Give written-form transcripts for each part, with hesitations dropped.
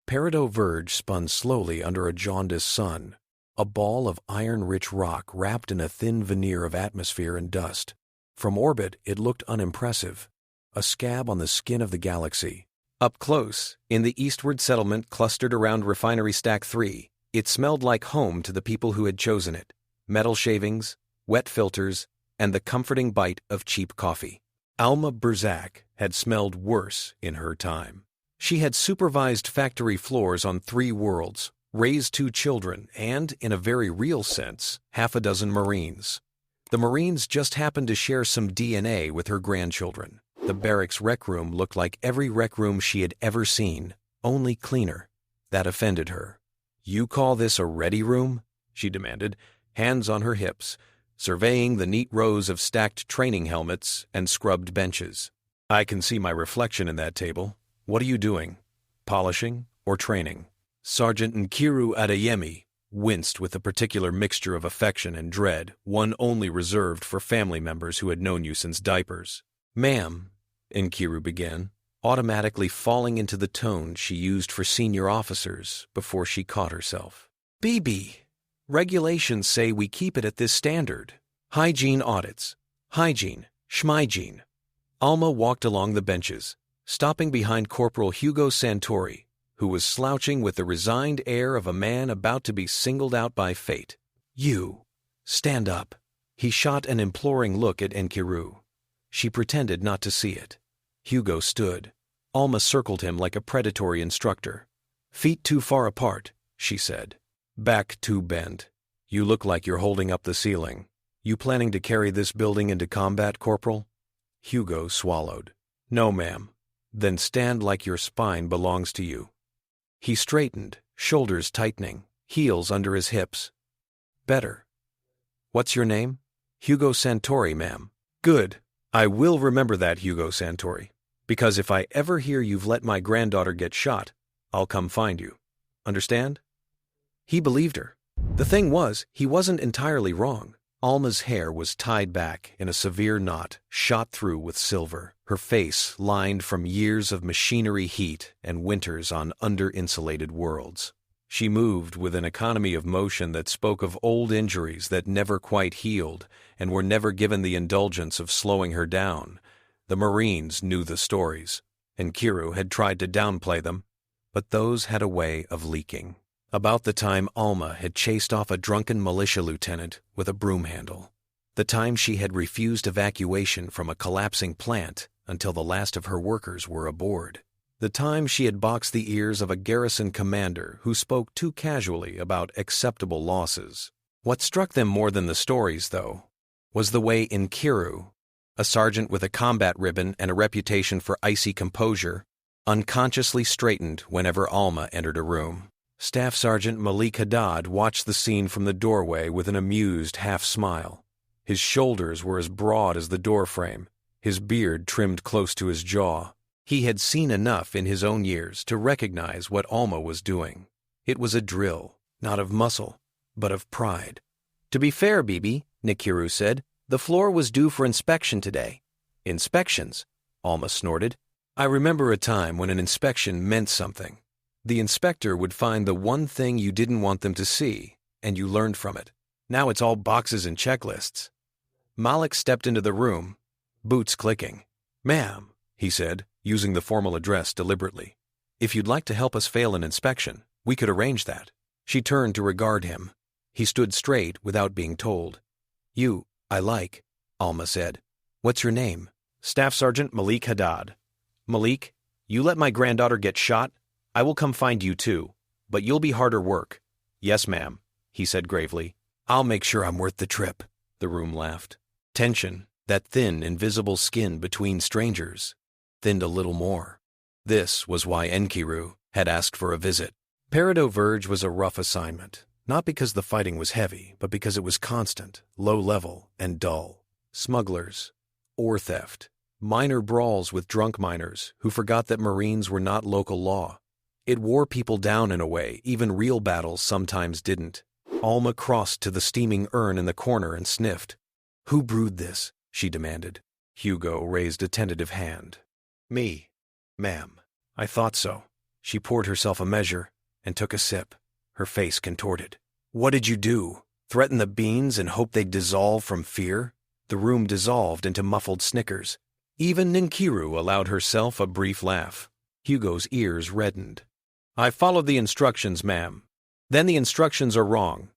Peridot Verge spun slowly under a jaundiced sun, a ball of iron-rich rock wrapped in a thin veneer of atmosphere and dust. From orbit, it looked unimpressive, a scab on the skin of the galaxy. Up close, in the eastward settlement clustered around Refinery Stack 3, it smelled like home to the people who had chosen it: metal shavings, wet filters, and the comforting bite of cheap coffee. Alma Brzak had smelled worse in her time. She had supervised factory floors on 3 worlds, raised 2 children, and, in a very real sense, half a dozen Marines. The Marines just happened to share some DNA with her grandchildren. The barracks rec room looked like every rec room she had ever seen, only cleaner. That offended her. "You call this a ready room?" she demanded, hands on her hips, surveying the neat rows of stacked training helmets and scrubbed benches. "I can see my reflection in that table. What are you doing? Polishing or training?" Sergeant Nkiru Adeyemi winced with a particular mixture of affection and dread, one only reserved for family members who had known you since diapers. "Ma'am," Nkiru began, automatically falling into the tone she used for senior officers before she caught herself. "BB, regulations say we keep it at this standard. Hygiene audits. Hygiene. Schmygiene." Alma walked along the benches, stopping behind Corporal Hugo Santori, who was slouching with the resigned air of a man about to be singled out by fate. "You, stand up." He shot an imploring look at Nkiru. She pretended not to see it. Hugo stood. Alma circled him like a predatory instructor. "Feet too far apart," she said. "Back too bent. You look like you're holding up the ceiling. You planning to carry this building into combat, Corporal?" Hugo swallowed. "No, ma'am." "Then stand like your spine belongs to you." He straightened, shoulders tightening, heels under his hips. "Better." "What's your name?" "Hugo Santori, ma'am." "Good. I will remember that, Hugo Santori. Because if I ever hear you've let my granddaughter get shot, I'll come find you. Understand?" He believed her. The thing was, he wasn't entirely wrong. Alma's hair was tied back in a severe knot, shot through with silver, her face lined from years of machinery heat and winters on under-insulated worlds. She moved with an economy of motion that spoke of old injuries that never quite healed and were never given the indulgence of slowing her down. The Marines knew the stories. Nkiru had tried to downplay them, but those had a way of leaking. About the time Alma had chased off a drunken militia lieutenant with a broom handle. The time she had refused evacuation from a collapsing plant until the last of her workers were aboard. The time she had boxed the ears of a garrison commander who spoke too casually about acceptable losses. What struck them more than the stories, though, was the way Nkiru, a sergeant with a combat ribbon and a reputation for icy composure, unconsciously straightened whenever Alma entered a room. Staff Sergeant Malik Haddad watched the scene from the doorway with an amused half-smile. His shoulders were as broad as the doorframe, his beard trimmed close to his jaw. He had seen enough in his own years to recognize what Alma was doing. It was a drill, not of muscle, but of pride. "To be fair, Bibi," Nkiru said, "the floor was due for inspection today." "Inspections?" Alma snorted. "I remember a time when an inspection meant something. The inspector would find the one thing you didn't want them to see, and you learned from it. Now it's all boxes and checklists." Malik stepped into the room, boots clicking. "Ma'am," he said, using the formal address deliberately, "if you'd like to help us fail an inspection, we could arrange that." She turned to regard him. He stood straight without being told. "You, I like," Alma said. "What's your name?" "Staff Sergeant Malik Haddad." "Malik, you let my granddaughter get shot? I will come find you too, but you'll be harder work." "Yes, ma'am," he said gravely. "I'll make sure I'm worth the trip." The room laughed. Tension, that thin, invisible skin between strangers, thinned a little more. This was why Nkiru had asked for a visit. Peridot Verge was a rough assignment, not because the fighting was heavy, but because it was constant, low-level, and dull. Smugglers, ore theft, minor brawls with drunk miners who forgot that Marines were not local law. It wore people down in a way even real battles sometimes didn't. Alma crossed to the steaming urn in the corner and sniffed. "Who brewed this?" she demanded. Hugo raised a tentative hand. "Me, ma'am." "I thought so." She poured herself a measure and took a sip, her face contorted. What did you do? Threaten the beans and hope they'd dissolve from fear? The room dissolved into muffled snickers. Even Nkiru allowed herself a brief laugh. Hugo's ears reddened. I followed the instructions, ma'am. Then the instructions are wrong.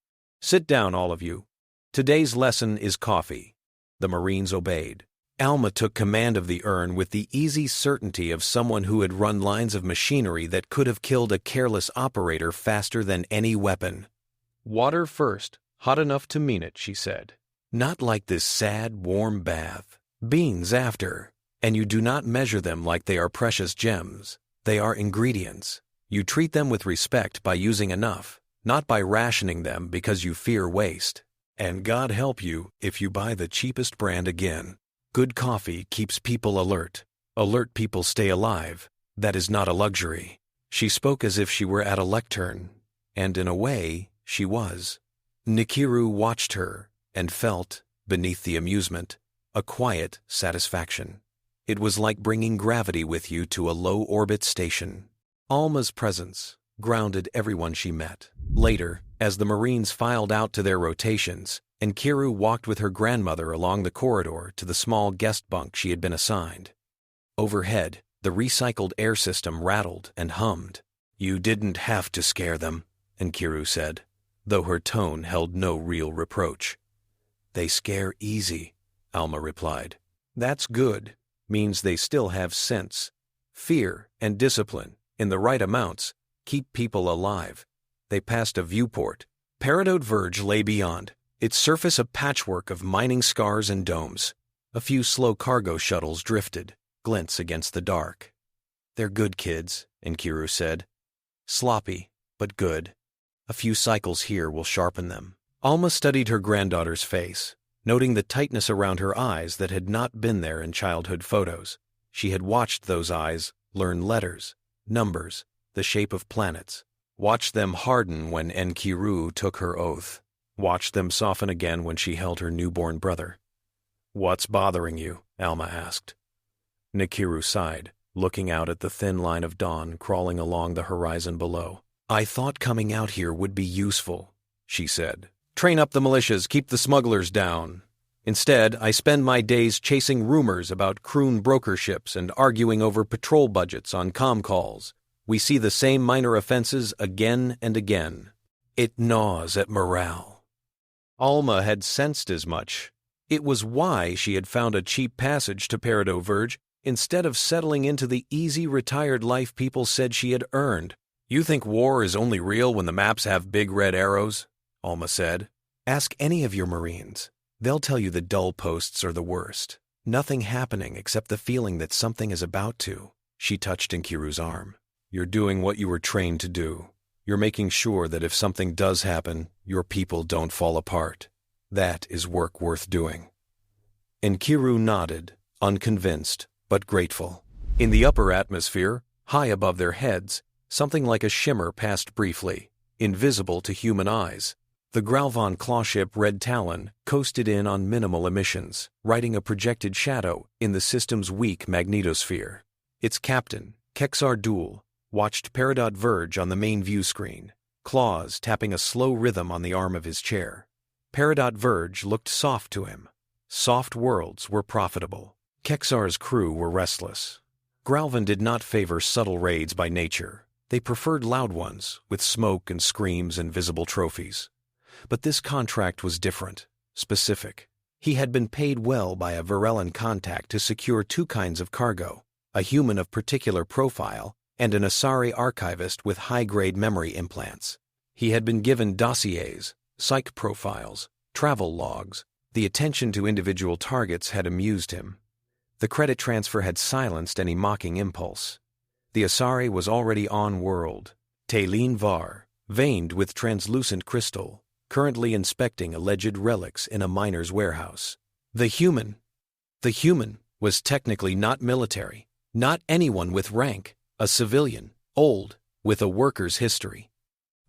Sit down, all of you. Today's lesson is coffee. The Marines obeyed. Alma took command of the urn with the easy certainty of someone who had run lines of machinery that could have killed a careless operator faster than any weapon. Water first, hot enough to mean it, she said. Not like this sad, warm bath. Beans after. And you do not measure them like they are precious gems. They are ingredients. You treat them with respect by using enough, not by rationing them because you fear waste. And God help you if you buy the cheapest brand again. Good coffee keeps people alert. Alert people stay alive. That is not a luxury. She spoke as if she were at a lectern, and in a way, she was. Nkiru watched her and felt, beneath the amusement, a quiet satisfaction. It was like bringing gravity with you to a low-orbit station. Alma's presence grounded everyone she met. Later, as the Marines filed out to their rotations, Nkiru walked with her grandmother along the corridor to the small guest bunk she had been assigned. Overhead, the recycled air system rattled and hummed. You didn't have to scare them, Nkiru said, though her tone held no real reproach. They scare easy, Alma replied. That's good. Means they still have sense. Fear and discipline, in the right amounts, keep people alive. They passed a viewport. Peridot Verge lay beyond, its surface a patchwork of mining scars and domes. A few slow cargo shuttles drifted, glints against the dark. They're good kids, Nkiru said. Sloppy, but good. A few cycles here will sharpen them. Alma studied her granddaughter's face, noting the tightness around her eyes that had not been there in childhood photos. She had watched those eyes learn letters, numbers, the shape of planets. Watched them harden when Nkiru took her oath. Watched them soften again when she held her newborn brother. What's bothering you? Alma asked. Nkiru sighed, looking out at the thin line of dawn crawling along the horizon below. I thought coming out here would be useful, she said. Train up the militias, keep the smugglers down. Instead, I spend my days chasing rumors about croon broker ships and arguing over patrol budgets on comm calls. We see the same minor offenses again and again. It gnaws at morale. Alma had sensed as much. It was why she had found a cheap passage to Peridot Verge instead of settling into the easy retired life people said she had earned. You think war is only real when the maps have big red arrows? Alma said. Ask any of your Marines. They'll tell you the dull posts are the worst. Nothing happening except the feeling that something is about to. She touched Nkiru's arm. You're doing what you were trained to do. You're making sure that if something does happen, your people don't fall apart. That is work worth doing. Nkiru nodded, unconvinced, but grateful. In the upper atmosphere, high above their heads, something like a shimmer passed briefly, invisible to human eyes. The Gralvon clawship Red Talon coasted in on minimal emissions, riding a projected shadow in the system's weak magnetosphere. Its captain, Khexar watched Peridot Verge on the main view screen, claws tapping a slow rhythm on the arm of his chair. Peridot Verge looked soft to him. Soft worlds were profitable. Khexar's crew were restless. Gralvon did not favor subtle raids by nature. They preferred loud ones, with smoke and screams and visible trophies. But this contract was different, specific. He had been paid well by a Virellan contact to secure two kinds of cargo, a human of particular profile and an Ossaari archivist with high-grade memory implants. He had been given dossiers, psych profiles, travel logs. The attention to individual targets had amused him. The credit transfer had silenced any mocking impulse. The Ossaari was already on-world. Taline Var, veined with translucent crystal, currently inspecting alleged relics in a miner's warehouse. The human was technically not military, not anyone with rank, a civilian, old, with a worker's history.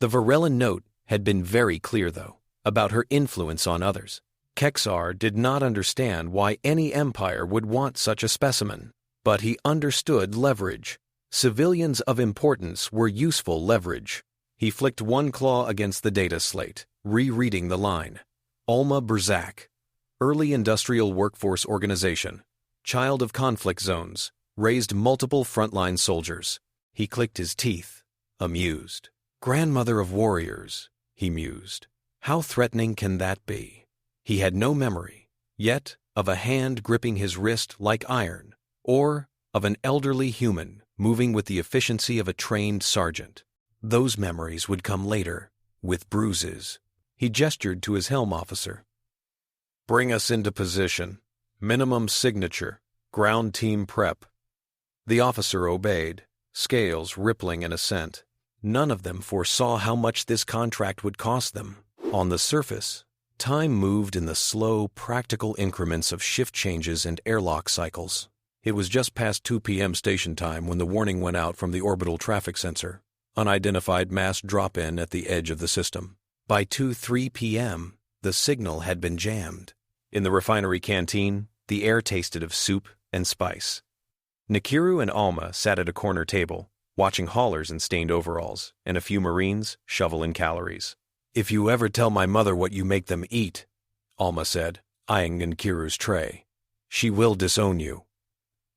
The Virellan note had been very clear, though, about her influence on others. Khexar did not understand why any empire would want such a specimen, but he understood leverage. Civilians of importance were useful leverage. He flicked one claw against the data slate, rereading the line. Alma Brzak, Early Industrial Workforce Organization, child of conflict zones, raised multiple frontline soldiers. He clicked his teeth, amused. Grandmother of warriors, he mused. How threatening can that be? He had no memory, yet, of a hand gripping his wrist like iron, or of an elderly human moving with the efficiency of a trained sergeant. Those memories would come later, with bruises. He gestured to his helm officer. Bring us into position. Minimum signature. Ground team prep. The officer obeyed, scales rippling in assent. None of them foresaw how much this contract would cost them. On the surface, time moved in the slow, practical increments of shift changes and airlock cycles. It was just past 2 p.m. station time when the warning went out from the orbital traffic sensor. Unidentified mass drop-in at the edge of the system. By 2:03 p.m., the signal had been jammed. In the refinery canteen, the air tasted of soup and spice. Nkiru and Alma sat at a corner table, watching haulers in stained overalls and a few Marines shovel in calories. If you ever tell my mother what you make them eat, Alma said, eyeing Nkiru's tray, she will disown you.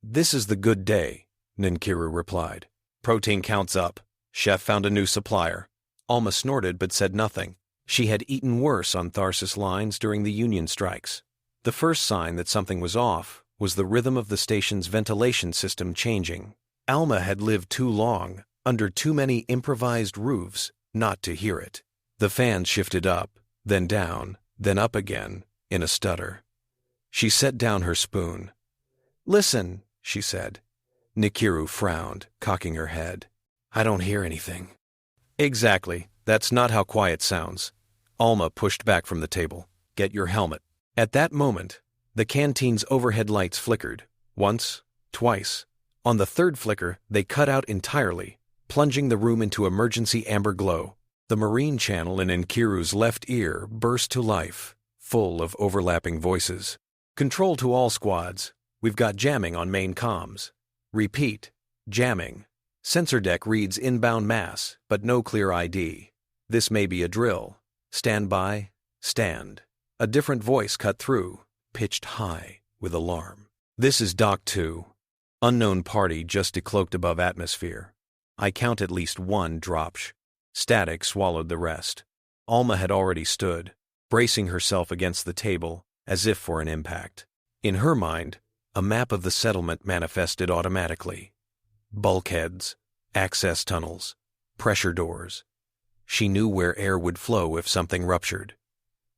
This is the good day, Nkiru replied. Protein counts up. Chef found a new supplier. Alma snorted but said nothing. She had eaten worse on Tharsis lines during the Union strikes. The first sign that something was off was the rhythm of the station's ventilation system changing. Alma had lived too long, under too many improvised roofs, not to hear it. The fans shifted up, then down, then up again, in a stutter. She set down her spoon. Listen, she said. Nkiru frowned, cocking her head. I don't hear anything. Exactly. That's not how quiet sounds. Alma pushed back from the table. Get your helmet. At that moment, the canteen's overhead lights flickered. Once, twice. On the third flicker, they cut out entirely, plunging the room into emergency amber glow. The marine channel in Nkiru's left ear burst to life, full of overlapping voices. Control to all squads. We've got jamming on main comms. Repeat. Jamming. Sensor deck reads inbound mass, but no clear ID. This may be a drill. Stand by. Stand. A different voice cut through, pitched high, with alarm. This is Doc 2. Unknown party just decloaked above atmosphere. I count at least one dropsh. Static swallowed the rest. Alma had already stood, bracing herself against the table, as if for an impact. In her mind, a map of the settlement manifested automatically. Bulkheads, access tunnels, pressure doors. She knew where air would flow if something ruptured.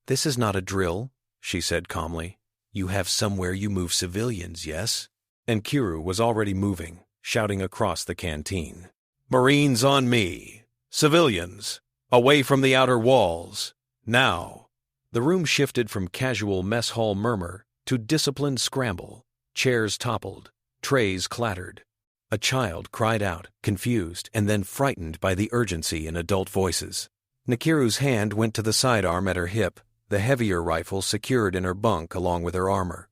This is not a drill, she said calmly. You have somewhere you move civilians, yes? Nkiru was already moving, shouting across the canteen. Marines on me! Civilians! Away from the outer walls! Now! The room shifted from casual mess hall murmur to disciplined scramble. Chairs toppled, trays clattered. A child cried out, confused and then frightened by the urgency in adult voices. Nkiru's hand went to the sidearm at her hip, the heavier rifle secured in her bunk along with her armor.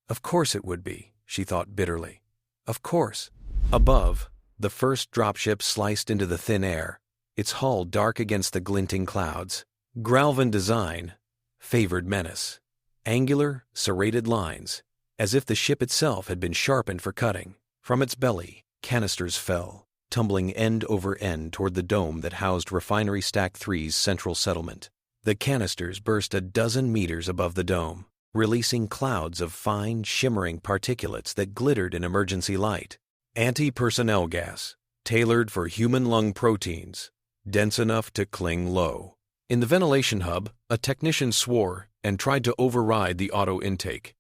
Of course it would be, she thought bitterly. Of course. Above, the first dropship sliced into the thin air, its hull dark against the glinting clouds. Gralvon design, favored menace. Angular, serrated lines, as if the ship itself had been sharpened for cutting. From its belly, canisters fell, tumbling end over end toward the dome that housed Refinery Stack 3's central settlement. The canisters burst a dozen meters above the dome, releasing clouds of fine, shimmering particulates that glittered in emergency light. Anti-personnel gas, tailored for human lung proteins, dense enough to cling low. In the ventilation hub, a technician swore and tried to override the auto intake.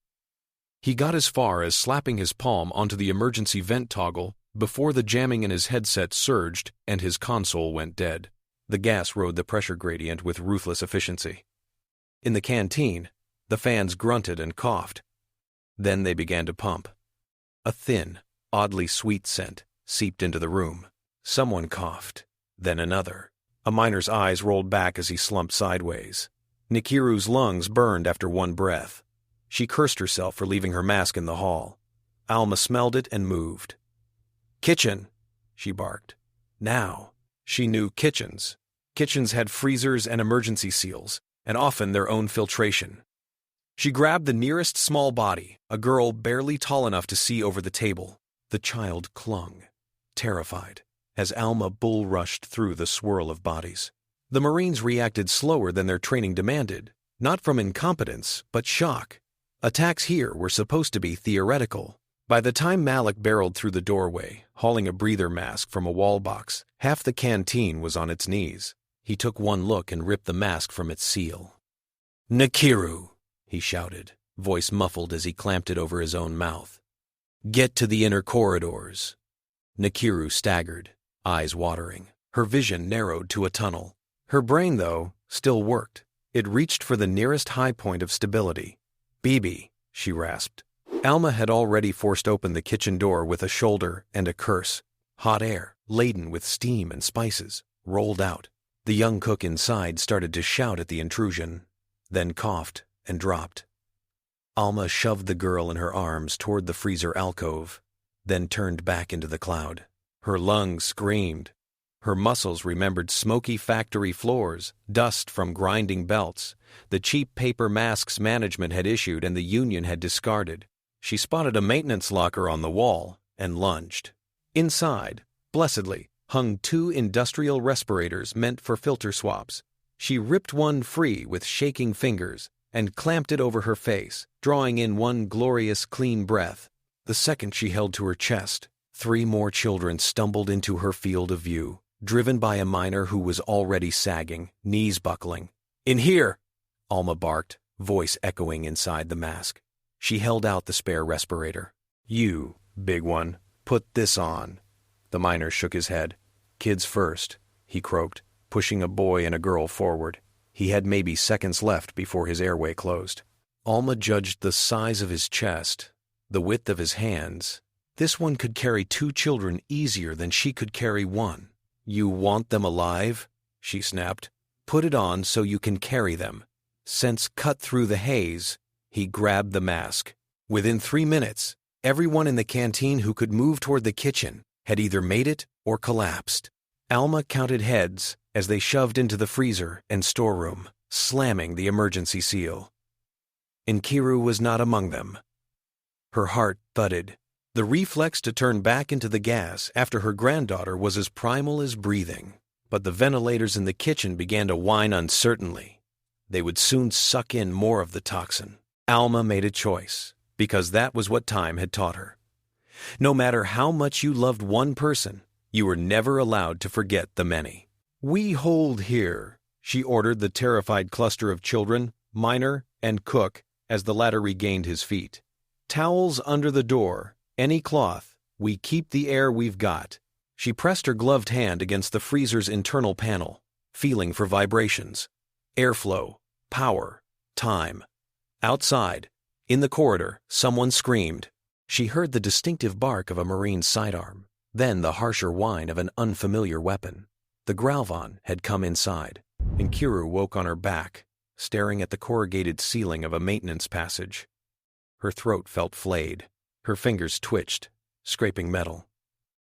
He got as far as slapping his palm onto the emergency vent toggle before the jamming in his headset surged and his console went dead. The gas rode the pressure gradient with ruthless efficiency. In the canteen, the fans grunted and coughed. Then they began to pump. A thin, oddly sweet scent seeped into the room. Someone coughed, then another. A miner's eyes rolled back as he slumped sideways. Nkiru's lungs burned after one breath. She cursed herself for leaving her mask in the hall. Alma smelled it and moved. Kitchen! she barked. Now, she knew kitchens. Kitchens had freezers and emergency seals, and often their own filtration. She grabbed the nearest small body, a girl barely tall enough to see over the table. The child clung, terrified, as Alma bull-rushed through the swirl of bodies. The Marines reacted slower than their training demanded, not from incompetence, but shock. Attacks here were supposed to be theoretical. By the time Malik barreled through the doorway, hauling a breather mask from a wall box, half the canteen was on its knees. He took one look and ripped the mask from its seal. "Nkiru," he shouted, voice muffled as he clamped it over his own mouth. "Get to the inner corridors." Nkiru staggered, eyes watering. Her vision narrowed to a tunnel. Her brain, though, still worked. It reached for the nearest high point of stability. "Bibi," she rasped. Alma had already forced open the kitchen door with a shoulder and a curse. Hot air, laden with steam and spices, rolled out. The young cook inside started to shout at the intrusion, then coughed and dropped. Alma shoved the girl in her arms toward the freezer alcove, then turned back into the cloud. Her lungs screamed. Her muscles remembered smoky factory floors, dust from grinding belts, the cheap paper masks management had issued and the union had discarded. She spotted a maintenance locker on the wall and lunged. Inside, blessedly, hung 2 industrial respirators meant for filter swaps. She ripped one free with shaking fingers and clamped it over her face, drawing in one glorious, clean breath. The second she held to her chest, 3 more children stumbled into her field of view, driven by a miner who was already sagging, knees buckling. "In here!" Alma barked, voice echoing inside the mask. She held out the spare respirator. "You, big one, put this on." The miner shook his head. "Kids first," he croaked, pushing a boy and a girl forward. He had maybe seconds left before his airway closed. Alma judged the size of his chest, the width of his hands. This one could carry 2 children easier than she could carry one. "You want them alive?" she snapped. "Put it on so you can carry them." Sense cut through the haze. He grabbed the mask. Within 3 minutes, everyone in the canteen who could move toward the kitchen had either made it or collapsed. Alma counted heads as they shoved into the freezer and storeroom, slamming the emergency seal. Nkiru was not among them. Her heart thudded. The reflex to turn back into the gas after her granddaughter was as primal as breathing. But the ventilators in the kitchen began to whine uncertainly. They would soon suck in more of the toxin. Alma made a choice, because that was what time had taught her. No matter how much you loved one person, you were never allowed to forget the many. "We hold here," she ordered the terrified cluster of children, miner and cook, as the latter regained his feet. "Towels under the door, any cloth, we keep the air we've got." She pressed her gloved hand against the freezer's internal panel, feeling for vibrations. Airflow, power, time. Outside, in the corridor, someone screamed. She heard the distinctive bark of a Marine's sidearm, then the harsher whine of an unfamiliar weapon. The Gralvon had come inside. Nkiru woke on her back, staring at the corrugated ceiling of a maintenance passage. Her throat felt flayed. Her fingers twitched, scraping metal.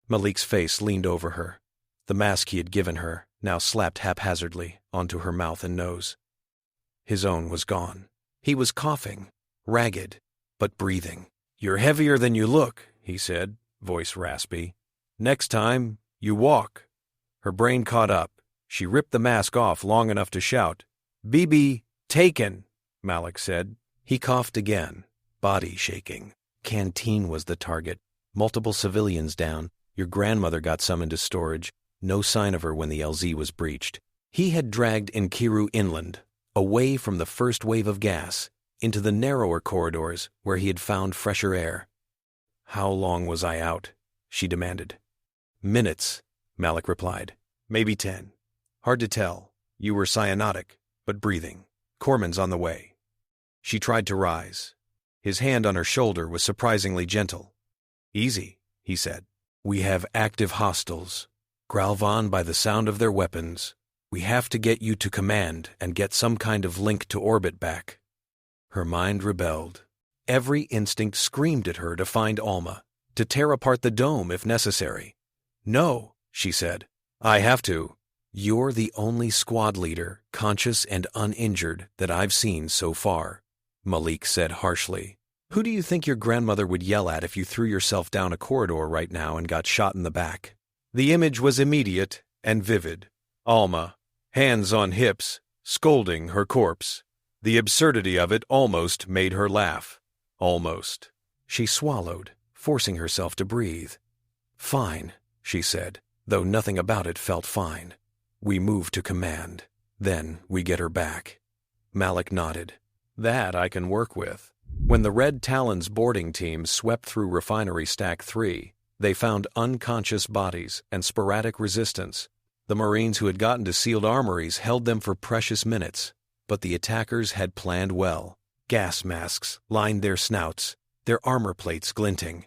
Malik's face leaned over her. The mask he had given her now slapped haphazardly onto her mouth and nose. His own was gone. He was coughing, ragged, but breathing. "You're heavier than you look," he said, voice raspy. "Next time, you walk." Her brain caught up. She ripped the mask off long enough to shout. "Bibi, taken," Malik said. He coughed again, body shaking. Canteen was the target. Multiple civilians down. Your grandmother got summoned to storage. No sign of her when the LZ was breached. He had dragged Nkiru inland, away from the first wave of gas, into the narrower corridors where he had found fresher air. "How long was I out?" she demanded. "Minutes," Malik replied. "Maybe 10. Hard to tell. You were cyanotic, but breathing. Corman's on the way." She tried to rise. His hand on her shoulder was surprisingly gentle. "Easy," he said. "We have active hostiles. Gralvon by the sound of their weapons. We have to get you to command and get some kind of link to orbit back." Her mind rebelled. Every instinct screamed at her to find Alma, to tear apart the dome if necessary. "No," she said. "I have to. You're the only squad leader, conscious and uninjured, that I've seen so far," Malik said harshly. "Who do you think your grandmother would yell at if you threw yourself down a corridor right now and got shot in the back?" The image was immediate and vivid. Alma, hands on hips, scolding her corpse. The absurdity of it almost made her laugh. Almost. She swallowed, forcing herself to breathe. "Fine," she said, though nothing about it felt fine. "We move to command. Then we get her back." Malik nodded. "That I can work with." When the Red Talon's boarding team swept through Refinery Stack 3, they found unconscious bodies and sporadic resistance. The Marines who had gotten to sealed armories held them for precious minutes, but the attackers had planned well. Gas masks lined their snouts, their armor plates glinting.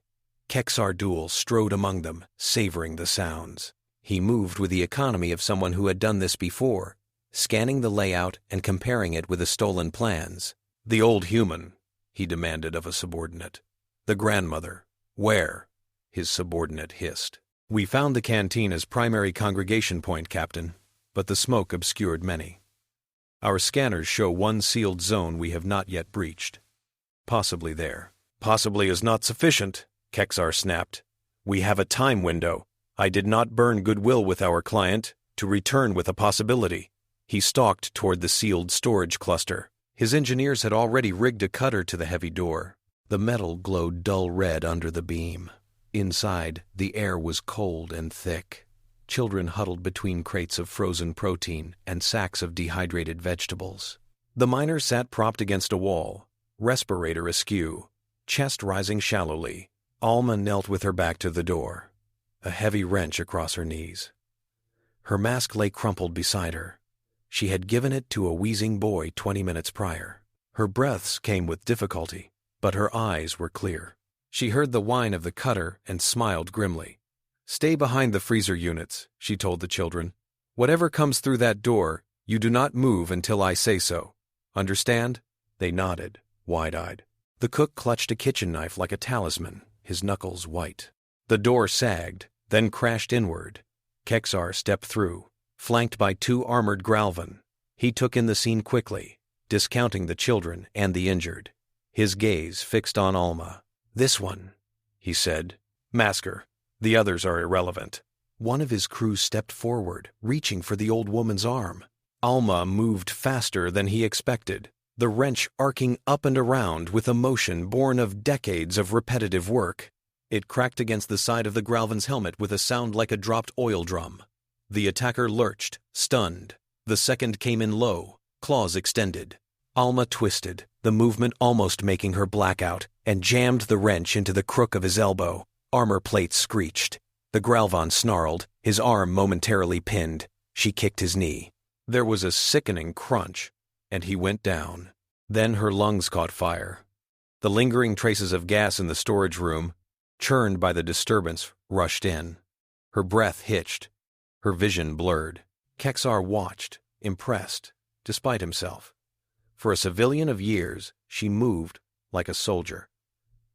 Khexar Duel strode among them, savoring the sounds. He moved with the economy of someone who had done this before, scanning the layout and comparing it with the stolen plans. "The old human," he demanded of a subordinate. "The grandmother. Where?" his subordinate hissed. "We found the canteen as primary congregation point, Captain, but the smoke obscured many. Our scanners show one sealed zone we have not yet breached. Possibly there." "Possibly is not sufficient," Khexar snapped. "We have a time window. I did not burn goodwill with our client to return with a possibility." He stalked toward the sealed storage cluster. His engineers had already rigged a cutter to the heavy door. The metal glowed dull red under the beam. Inside, the air was cold and thick. Children huddled between crates of frozen protein and sacks of dehydrated vegetables. The miner sat propped against a wall, respirator askew, chest rising shallowly. Alma knelt with her back to the door, a heavy wrench across her knees. Her mask lay crumpled beside her. She had given it to a wheezing boy 20 minutes prior. Her breaths came with difficulty, but her eyes were clear. She heard the whine of the cutter and smiled grimly. "Stay behind the freezer units," she told the children. "Whatever comes through that door, you do not move until I say so. Understand?" They nodded, wide-eyed. The cook clutched a kitchen knife like a talisman, his knuckles white. The door sagged, then crashed inward. Khexar stepped through, flanked by 2 armored Gralvon. He took in the scene quickly, discounting the children and the injured. His gaze fixed on Alma. "This one," he said. "Mask her. The others are irrelevant." One of his crew stepped forward, reaching for the old woman's arm. Alma moved faster than he expected, the wrench arcing up and around with a motion born of decades of repetitive work. It cracked against the side of the Gralvon's helmet with a sound like a dropped oil drum. The attacker lurched, stunned. The second came in low, claws extended. Alma twisted, the movement almost making her black out, and jammed the wrench into the crook of his elbow. Armor plates screeched. The Gralvon snarled, his arm momentarily pinned. She kicked his knee. There was a sickening crunch, and he went down. Then her lungs caught fire. The lingering traces of gas in the storage room, churned by the disturbance, rushed in. Her breath hitched. Her vision blurred. Khexar watched, impressed, despite himself. For a civilian of years, she moved like a soldier.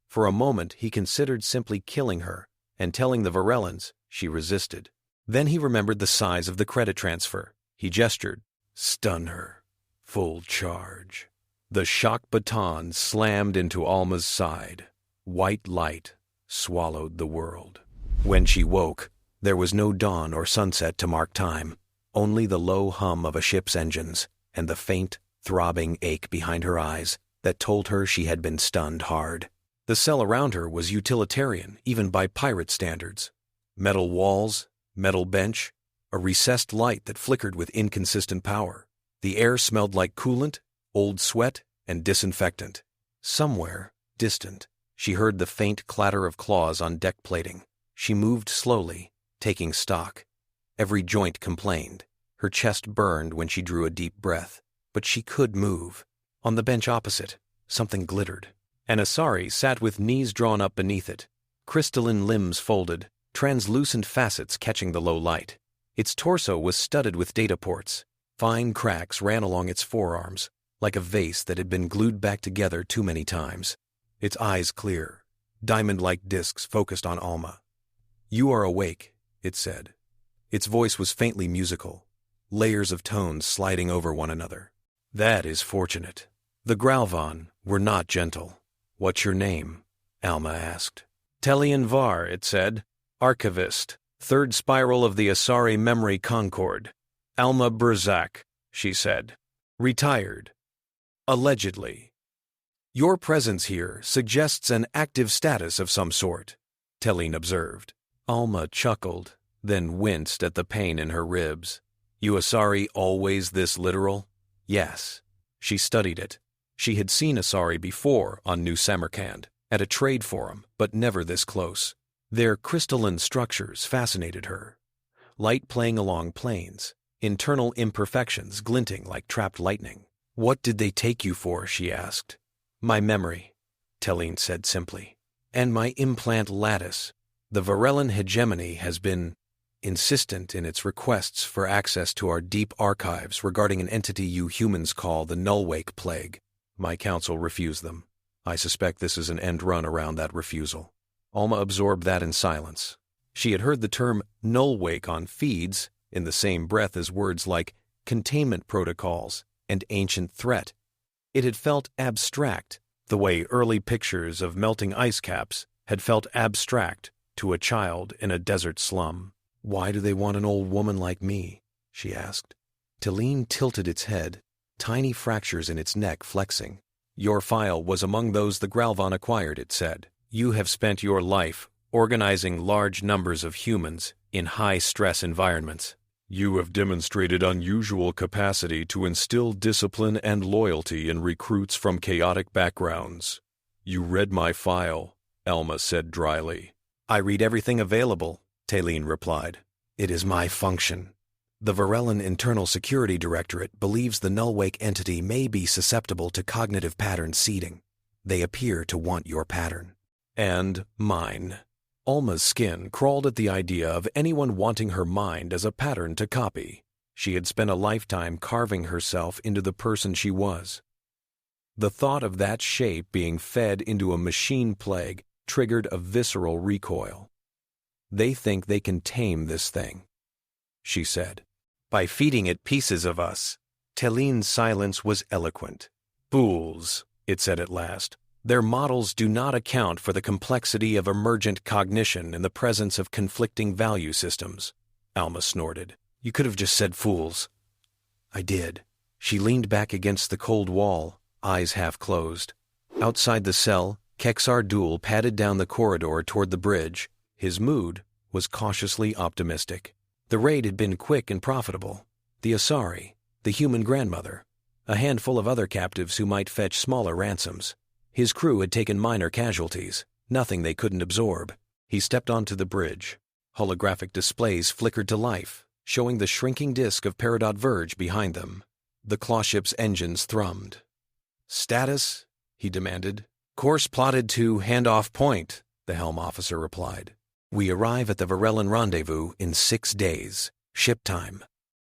For a moment, he considered simply killing her and telling the Virellans. She resisted. Then he remembered the size of the credit transfer. He gestured. "Stun her. Full charge." The shock baton slammed into Alma's side. White light swallowed the world. When she woke, there was no dawn or sunset to mark time, only the low hum of a ship's engines and the faint, throbbing ache behind her eyes that told her she had been stunned hard. The cell around her was utilitarian, even by pirate standards. Metal walls, metal bench, a recessed light that flickered with inconsistent power. The air smelled like coolant, old sweat, and disinfectant. Somewhere, distant, she heard the faint clatter of claws on deck plating. She moved slowly, taking stock. Every joint complained. Her chest burned when she drew a deep breath. But she could move. On the bench opposite, something glittered. An Ossaari sat with knees drawn up beneath it, crystalline limbs folded, translucent facets catching the low light. Its torso was studded with data ports. Fine cracks ran along its forearms, like a vase that had been glued back together too many times. Its eyes clear, diamond-like discs focused on Alma. "You are awake," it said. Its voice was faintly musical, layers of tones sliding over one another. That is fortunate. The Gralvon were not gentle. What's your name? Alma asked. Telian Var, it said. Archivist, third spiral of the Ossaari memory concord. Alma Brzak, she said. Retired. Allegedly. Your presence here suggests an active status of some sort, Telian observed. Alma chuckled, then winced at the pain in her ribs. You Ossaari always this literal? Yes. She studied it. She had seen Ossaari before on New Samarkand, at a trade forum, but never this close. Their crystalline structures fascinated her. Light playing along planes, internal imperfections glinting like trapped lightning. What did they take you for? She asked. My memory, Telian said simply. And my implant lattice. The Virellan hegemony has been insistent in its requests for access to our deep archives regarding an entity you humans call the Nullwake plague. My council refused them. I suspect this is an end run around that refusal. Alma absorbed that in silence. She had heard the term Nullwake on feeds in the same breath as words like containment protocols and ancient threat. It had felt abstract, the way early pictures of melting ice caps had felt abstract to a child in a desert slum. Why do they want an old woman like me? She asked. Telian tilted its head, tiny fractures in its neck flexing. Your file was among those the Gralvon acquired, it said. You have spent your life organizing large numbers of humans in high-stress environments. You have demonstrated unusual capacity to instill discipline and loyalty in recruits from chaotic backgrounds. You read my file, Alma said dryly. I read everything available, Telian replied. It is my function. The Virellan Internal Security Directorate believes the Nullwake entity may be susceptible to cognitive pattern seeding. They appear to want your pattern. And mine. Alma's skin crawled at the idea of anyone wanting her mind as a pattern to copy. She had spent a lifetime carving herself into the person she was. The thought of that shape being fed into a machine plague triggered a visceral recoil. They think they can tame this thing, she said, by feeding it pieces of us. Telian's silence was eloquent. Fools, it said at last. Their models do not account for the complexity of emergent cognition in the presence of conflicting value systems. Alma snorted. You could have just said fools. I did. She leaned back against the cold wall, eyes half closed. Outside the cell, Khexar Duel padded down the corridor toward the bridge. His mood was cautiously optimistic. The raid had been quick and profitable. The Ossaari, the human grandmother, a handful of other captives who might fetch smaller ransoms. His crew had taken minor casualties, nothing they couldn't absorb. He stepped onto the bridge. Holographic displays flickered to life, showing the shrinking disk of Peridot Verge behind them. The clawship's engines thrummed. Status? He demanded. Course plotted to handoff point, the helm officer replied. We arrive at the Virellan rendezvous in 6 days. Ship time.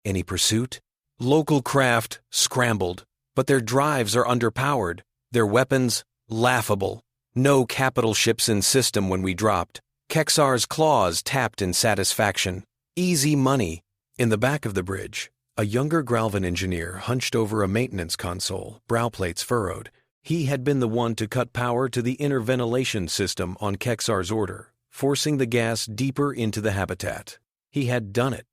Any pursuit? Local craft scrambled, but their drives are underpowered. Their weapons, laughable. No capital ships in system when we dropped. Khexar's claws tapped in satisfaction. Easy money. In the back of the bridge, a younger Gralvon engineer hunched over a maintenance console, brow plates furrowed. He had been the one to cut power to the inner ventilation system on Khexar's order, forcing the gas deeper into the habitat. He had done it,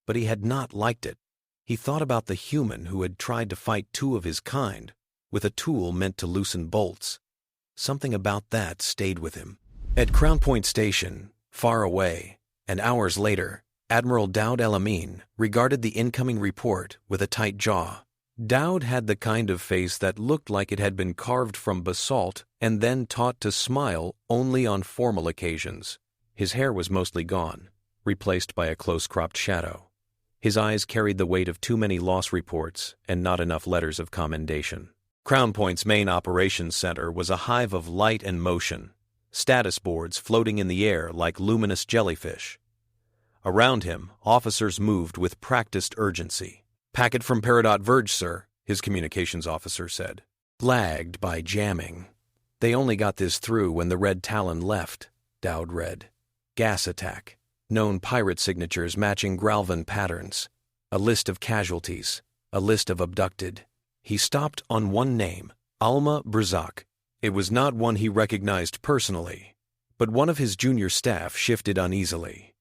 but he had not liked it. He thought about the human who had tried to fight two of his kind, with a tool meant to loosen bolts. Something about that stayed with him. At Crown Point Station, far away, and hours later, Admiral Daoud El-Amin regarded the incoming report with a tight jaw. Daoud had the kind of face that looked like it had been carved from basalt and then taught to smile only on formal occasions. His hair was mostly gone, replaced by a close-cropped shadow. His eyes carried the weight of too many loss reports and not enough letters of commendation. Crown Point's main operations center was a hive of light and motion, status boards floating in the air like luminous jellyfish. Around him, officers moved with practiced urgency. Packet from Peridot Verge, sir, his communications officer said. Lagged by jamming. They only got this through when the Red Talon left, Daoud read. Gas attack. known pirate signatures matching Gralvon patterns, a list of casualties, a list of abducted. He stopped on one name, Alma Brzak. It was not one he recognized personally, but one of his junior staff shifted uneasily.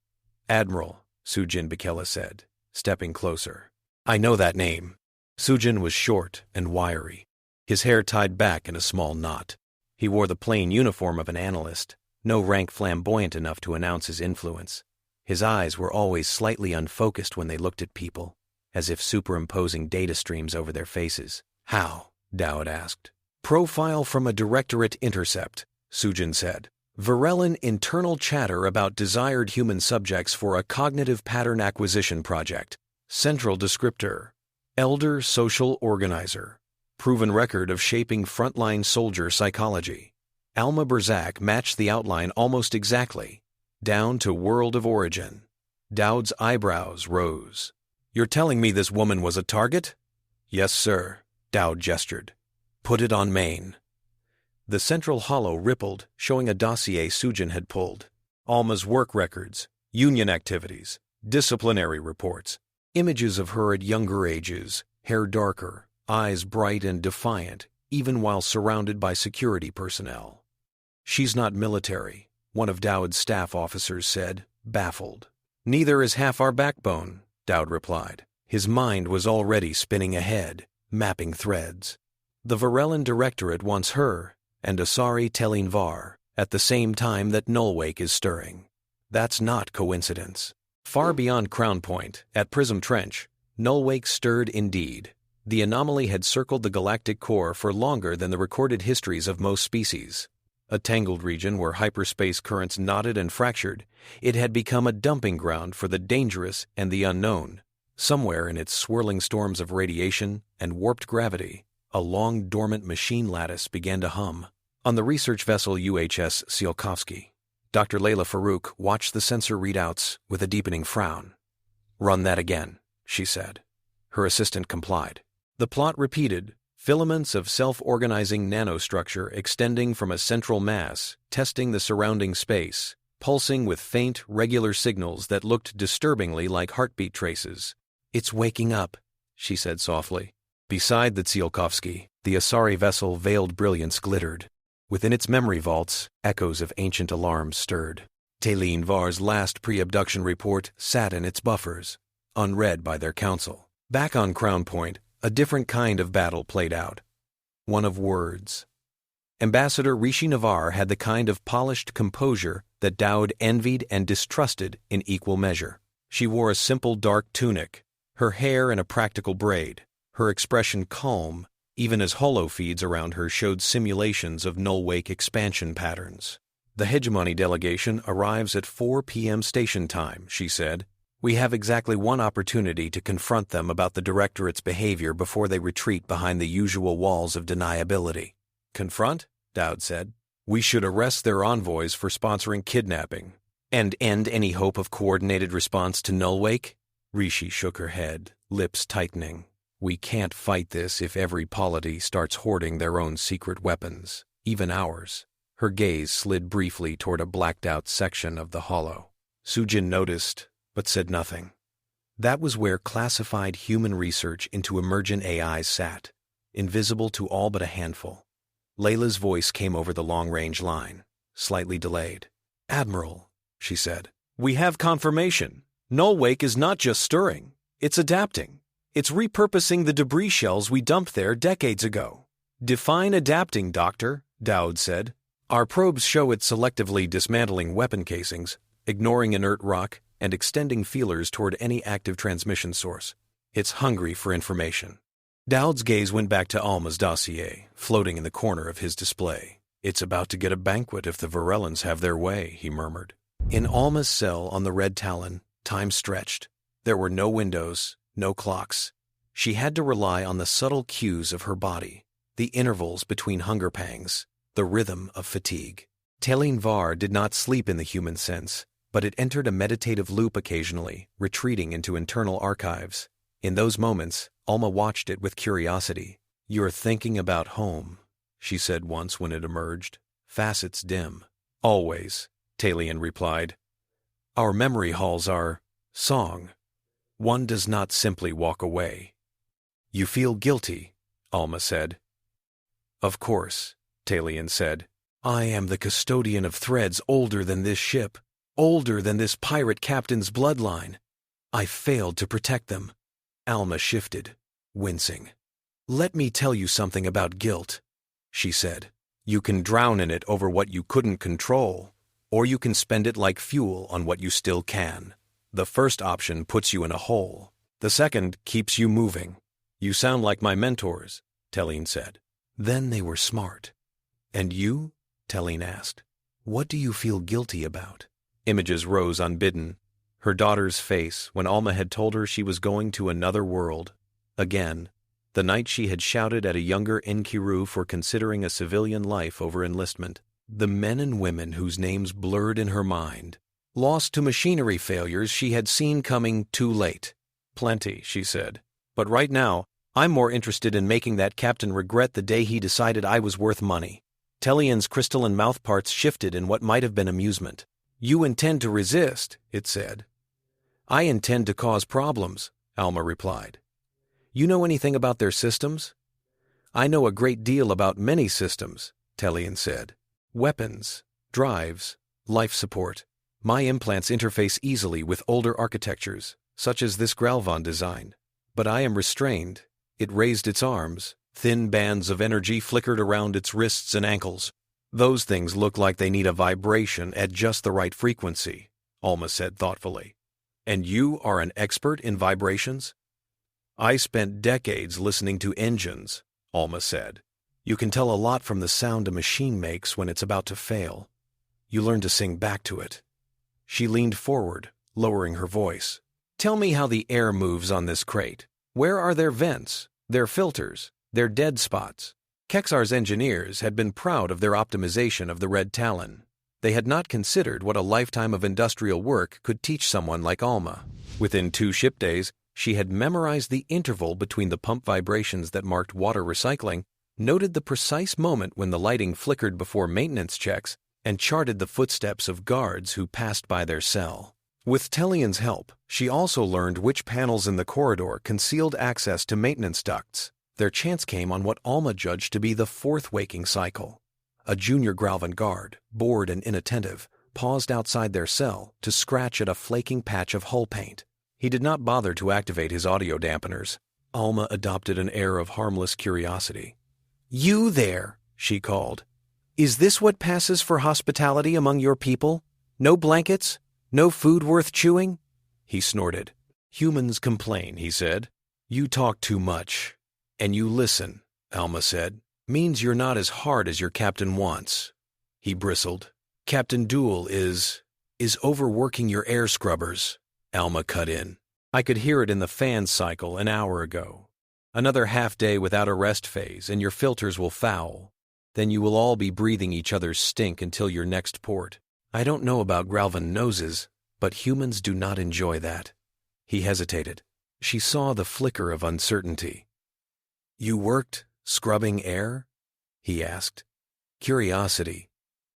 "Admiral," Sujin Bakela said, stepping closer. "I know that name." Sujin was short and wiry, his hair tied back in a small knot. He wore the plain uniform of an analyst, no rank flamboyant enough to announce his influence. His eyes were always slightly unfocused when they looked at people, as if superimposing data streams over their faces. "How?" Dowd asked. "Profile from a directorate intercept," Sujin said. "Virellan internal chatter about desired human subjects for a cognitive pattern acquisition project. Central descriptor: elder social organizer. Proven record of shaping frontline soldier psychology." Alma Brzak matched the outline almost exactly, down to world of origin. Dowd's eyebrows rose. "You're telling me this woman was a target?" "Yes, sir," Dowd gestured. "Put it on main." The central hollow rippled, showing a dossier Sujin had pulled. Alma's work records, union activities, disciplinary reports, images of her at younger ages, hair darker, eyes bright and defiant, even while surrounded by security personnel. "She's not military," one of Dowd's staff officers said, baffled. "Neither is half our backbone," Dowd replied. His mind was already spinning ahead, mapping threads. "The Virellan Directorate wants her, and Ossaari telling Var, at the same time that Nullwake is stirring. That's not coincidence." Far beyond Crown Point, at Prism Trench, Nullwake stirred indeed. The anomaly had circled the galactic core for longer than the recorded histories of most species. A tangled region where hyperspace currents knotted and fractured, it had become a dumping ground for the dangerous and the unknown. Somewhere in its swirling storms of radiation and warped gravity, a long dormant machine lattice began to hum. On the research vessel UHS Tsiolkovsky, Dr. Layla Farouk watched the sensor readouts with a deepening frown. "Run that again," she said. Her assistant complied. The plot repeated, filaments of self-organizing nanostructure extending from a central mass, testing the surrounding space, pulsing with faint, regular signals that looked disturbingly like heartbeat traces. "It's waking up," she said softly. Beside the Tsiolkovsky, the Ossaari vessel Veiled Brilliance glittered. Within its memory vaults, echoes of ancient alarms stirred. Taline Var's last pre-abduction report sat in its buffers, unread by their council. Back on Crown Point, a different kind of battle played out. One of words. Ambassador Rishi Navar had the kind of polished composure that Dowd envied and distrusted in equal measure. She wore a simple dark tunic, her hair in a practical braid, her expression calm, even as holofeeds around her showed simulations of Nullwake expansion patterns. "The hegemony delegation arrives at 4 p.m. station time," she said. "We have exactly one opportunity to confront them about the Directorate's behavior before they retreat behind the usual walls of deniability." "Confront?" Dowd said. "We should arrest their envoys for sponsoring kidnapping and end any hope of coordinated response to Nullwake." Rishi shook her head, lips tightening. "We can't fight this if every polity starts hoarding their own secret weapons, even ours." Her gaze slid briefly toward a blacked-out section of the hollow. Sujin noticed, but said nothing. That was where classified human research into emergent AIs sat, invisible to all but a handful. Layla's voice came over the long-range line, slightly delayed. "Admiral," she said, "we have confirmation. Nullwake is not just stirring, it's adapting. It's repurposing the debris shells we dumped there decades ago." "Define adapting, Doctor," Dowd said. "Our probes show it selectively dismantling weapon casings, ignoring inert rock, and extending feelers toward any active transmission source. It's hungry for information." Dowd's gaze went back to Alma's dossier, floating in the corner of his display. "It's about to get a banquet if the Virellans have their way," he murmured. In Alma's cell on the Red Talon, time stretched. There were no windows, no clocks. She had to rely on the subtle cues of her body, the intervals between hunger pangs, the rhythm of fatigue. Taline Var did not sleep in the human sense, but it entered a meditative loop occasionally, retreating into internal archives. In those moments, Alma watched it with curiosity. "You're thinking about home," she said once when it emerged. "Facets dim." "Always," Talion replied. Our memory halls are song. One does not simply walk away. You feel guilty, Alma said. Of course, Talion said. I am the custodian of threads older than this ship, older than this pirate captain's bloodline. I failed to protect them. Alma shifted, wincing. Let me tell you something about guilt, she said. You can drown in it over what you couldn't control, or you can spend it like fuel on what you still can. The first option puts you in a hole. The second keeps you moving. You sound like my mentors, Talion said. Then they were smart. And you? Talion asked. What do you feel guilty about? Images rose unbidden. Her daughter's face when Alma had told her she was going to another world. Again, the night she had shouted at a younger Nkiru for considering a civilian life over enlistment. The men and women whose names blurred in her mind. Lost to machinery failures she had seen coming too late. Plenty, she said. But right now, I'm more interested in making that captain regret the day he decided I was worth money. Talion's crystalline mouthparts shifted in what might have been amusement. You intend to resist, it said. I intend to cause problems, Alma replied. You know anything about their systems? I know a great deal about many systems, Talion said. Weapons, drives, life support. My implants interface easily with older architectures, such as this Gralvon design. But I am restrained. It raised its arms. Thin bands of energy flickered around its wrists and ankles. Those things look like they need a vibration at just the right frequency, Alma said thoughtfully. And you are an expert in vibrations? I spent decades listening to engines, Alma said. You can tell a lot from the sound a machine makes when it's about to fail. You learn to sing back to it. She leaned forward, lowering her voice. Tell me how the air moves on this crate. Where are their vents, their filters, their dead spots? Khexar's engineers had been proud of their optimization of the Red Talon. They had not considered what a lifetime of industrial work could teach someone like Alma. Within 2 ship days, she had memorized the interval between the pump vibrations that marked water recycling, noted the precise moment when the lighting flickered before maintenance checks, and charted the footsteps of guards who passed by their cell. With Talion's help, she also learned which panels in the corridor concealed access to maintenance ducts. Their chance came on what Alma judged to be the 4th waking cycle. A junior Gralvon guard, bored and inattentive, paused outside their cell to scratch at a flaking patch of hull paint. He did not bother to activate his audio dampeners. Alma adopted an air of harmless curiosity. You there, she called. Is this what passes for hospitality among your people? No blankets? No food worth chewing? He snorted. Humans complain, he said. You talk too much. And you listen, Alma said. Means you're not as hard as your captain wants. He bristled. Captain Duel is overworking your air scrubbers, Alma cut in. I could hear it in the fan cycle an hour ago. Another half day without a rest phase and your filters will foul. Then you will all be breathing each other's stink until your next port. I don't know about Gralvon noses, but humans do not enjoy that. He hesitated. She saw the flicker of uncertainty. You worked scrubbing air? He asked. Curiosity,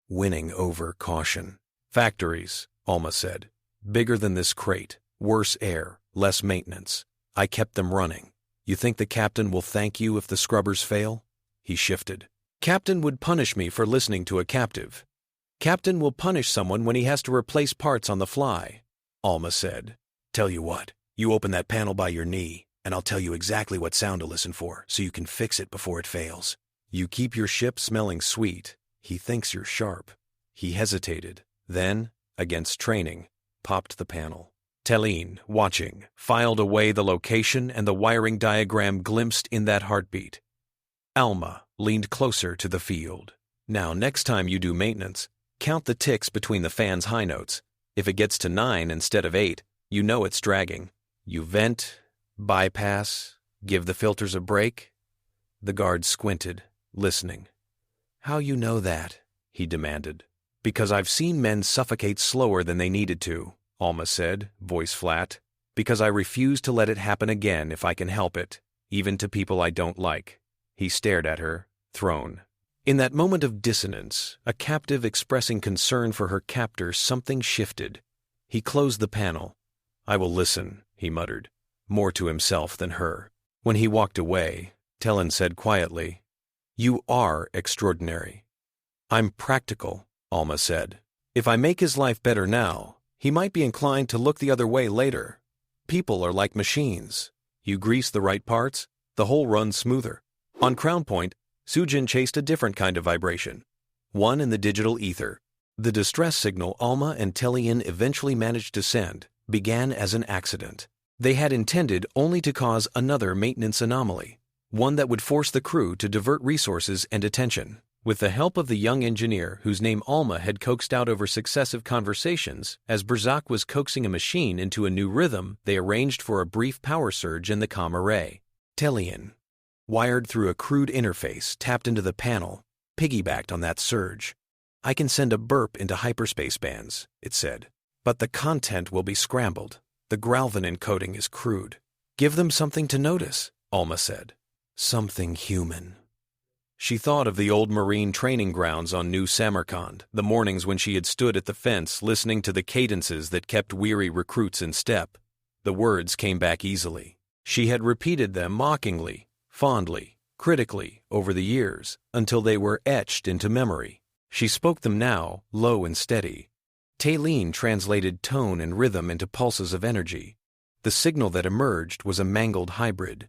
winning over caution. Factories, Alma said. Bigger than this crate, worse air, less maintenance. I kept them running. You think the captain will thank you if the scrubbers fail? He shifted. Captain would punish me for listening to a captive. Captain will punish someone when he has to replace parts on the fly, Alma said. Tell you what, you open that panel by your knee, and I'll tell you exactly what sound to listen for so you can fix it before it fails. You keep your ship smelling sweet. He thinks you're sharp. He hesitated, then, against training, popped the panel. Talion, watching, filed away the location and the wiring diagram glimpsed in that heartbeat. Alma leaned closer to the field. Now, next time you do maintenance, count the ticks between the fan's high notes. If it gets to 9 instead of 8, you know it's dragging. You vent, bypass, give the filters a break. The guard squinted, listening. How you know that? He demanded. Because I've seen men suffocate slower than they needed to, Alma said, voice flat. Because I refuse to let it happen again if I can help it, even to people I don't like. He stared at her, thrown. In that moment of dissonance, a captive expressing concern for her captor, something shifted. He closed the panel. "I will listen," he muttered, more to himself than her. When he walked away, Talon said quietly, "You are extraordinary." "I'm practical," Alma said. "If I make his life better now, he might be inclined to look the other way later. People are like machines. You grease the right parts, the whole runs smoother." On Crown Point, Sujin chased a different kind of vibration, one in the digital ether. The distress signal Alma and Telian eventually managed to send began as an accident. They had intended only to cause another maintenance anomaly, one that would force the crew to divert resources and attention. With the help of the young engineer whose name Alma had coaxed out over successive conversations, as Brzak was coaxing a machine into a new rhythm, they arranged for a brief power surge in the comm array. Telian, wired through a crude interface tapped into the panel, piggybacked on that surge. "I can send a burp into hyperspace bands," it said, "but the content will be scrambled. The Gralvon encoding is crude." "Give them something to notice," Alma said. "Something human." She thought of the old Marine training grounds on New Samarkand, the mornings when she had stood at the fence listening to the cadences that kept weary recruits in step. The words came back easily. She had repeated them mockingly, fondly, critically over the years, until they were etched into memory. She spoke them now, low and steady. Talene translated tone and rhythm into pulses of energy. The signal that emerged was a mangled hybrid.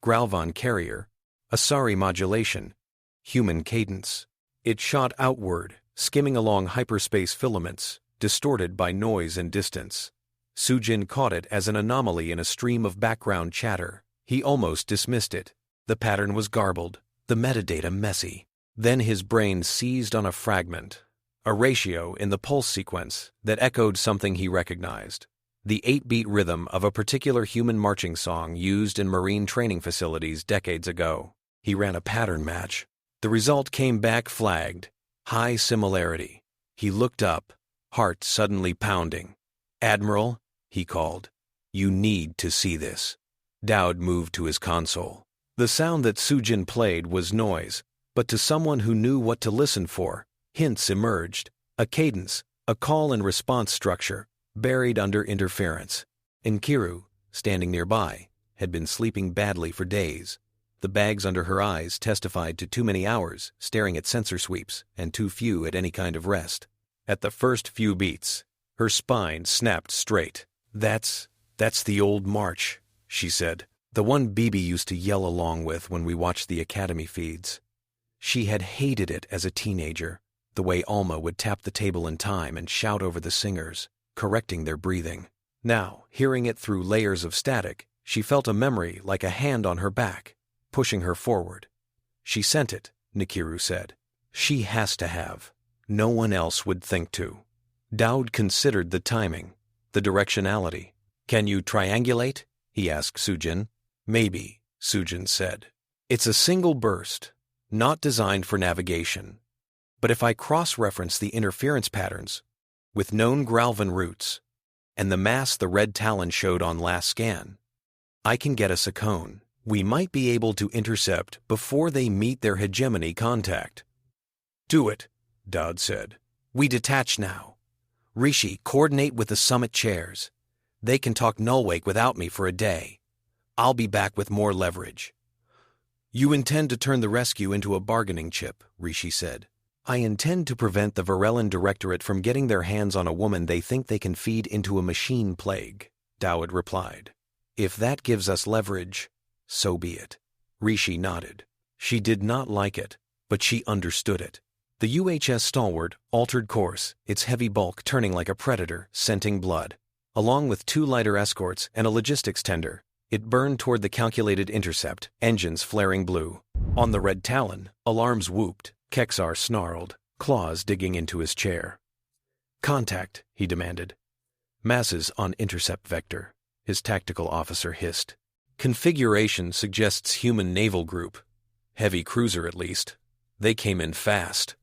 Gralvon carrier, Ossaari modulation, human cadence. It shot outward, skimming along hyperspace filaments, distorted by noise and distance. Sujin caught it as an anomaly in a stream of background chatter. He almost dismissed it. The pattern was garbled, the metadata messy. Then his brain seized on a fragment, a ratio in the pulse sequence that echoed something he recognized. The 8-beat rhythm of a particular human marching song used in Marine training facilities decades ago. He ran a pattern match. The result came back flagged, high similarity. He looked up, heart suddenly pounding. "Admiral," he called, "you need to see this." Dowd moved to his console. The sound that Sujin played was noise, but to someone who knew what to listen for, hints emerged, a cadence, a call and response structure, buried under interference. Nkiru, standing nearby, had been sleeping badly for days. The bags under her eyes testified to too many hours staring at sensor sweeps and too few at any kind of rest. At the first few beats, her spine snapped straight. That's the old march," she said. "The one Bibi used to yell along with when we watched the Academy feeds." She had hated it as a teenager, the way Alma would tap the table in time and shout over the singers, correcting their breathing. Now, hearing it through layers of static, she felt a memory like a hand on her back, pushing her forward. "She sent it," Nkiru said. "She has to have. No one else would think to." Dowd considered the timing, the directionality. "Can you triangulate?" he asked Sujin. "Maybe," Sujin said. "It's a single burst, not designed for navigation. But if I cross-reference the interference patterns with known Gralvon routes and the mass the red talon showed on last scan, I can get us a cone. We might be able to intercept before they meet their hegemony contact." "Do it," Dowd said. "We detach now. Rishi, coordinate with the summit chairs. They can talk Nullwake without me for a day. I'll be back with more leverage." "You intend to turn the rescue into a bargaining chip," Rishi said. "I intend to prevent the Virellan Directorate from getting their hands on a woman they think they can feed into a machine plague," Dowd replied. "If that gives us leverage, so be it." Rishi nodded. She did not like it, but she understood it. The UHS Stalwart altered course, its heavy bulk turning like a predator, scenting blood. Along with 2 lighter escorts and a logistics tender, it burned toward the calculated intercept, engines flaring blue. On the red talon, alarms whooped. Khexar snarled, claws digging into his chair. "Contact," he demanded. "Masses on intercept vector," his tactical officer hissed. "Configuration suggests human naval group. Heavy cruiser, at least. They came in fast."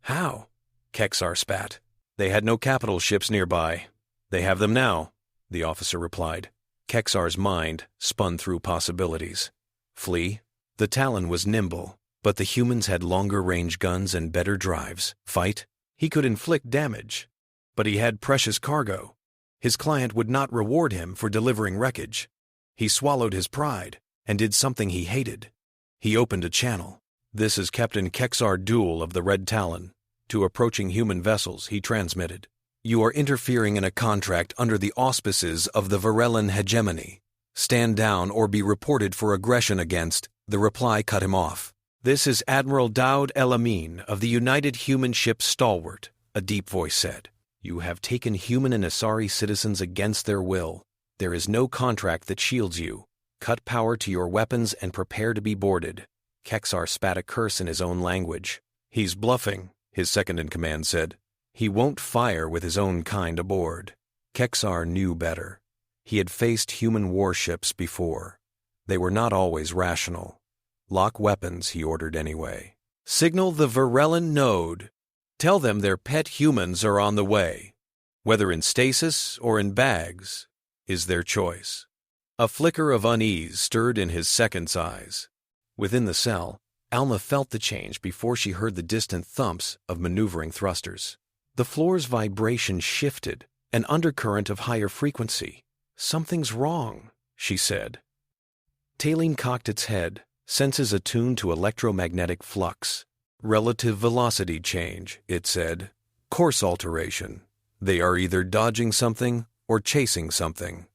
"How?" Khexar spat. "They had no capital ships nearby. They have them now," the officer replied. Khexar's mind spun through possibilities. Flee? The Talon was nimble, but the humans had longer-range guns and better drives. Fight? He could inflict damage. But he had precious cargo. His client would not reward him for delivering wreckage. He swallowed his pride and did something he hated. He opened a channel. "This is Captain Khexar Duel of the Red Talon." To approaching human vessels, he transmitted, "You are interfering in a contract under the auspices of the Virellan hegemony. Stand down or be reported for aggression against." The reply cut him off. "This is Admiral Daoud El Amin of the United Human Ship Stalwart," a deep voice said. "You have taken human and Ossaari citizens against their will. There is no contract that shields you. Cut power to your weapons and prepare to be boarded." Khexar spat a curse in his own language. "He's bluffing," his second-in-command said. "He won't fire with his own kind aboard." Khexar knew better. He had faced human warships before. They were not always rational. "Lock weapons," he ordered anyway. "Signal the Virellan node. Tell them their pet humans are on the way. Whether in stasis or in bags is their choice." A flicker of unease stirred in his second's eyes. Within the cell, Alma felt the change before she heard the distant thumps of maneuvering thrusters. The floor's vibration shifted, an undercurrent of higher frequency. "Something's wrong," she said. Taline cocked its head, senses attuned to electromagnetic flux. "Relative velocity change," it said. "Course alteration. They are either dodging something or chasing something."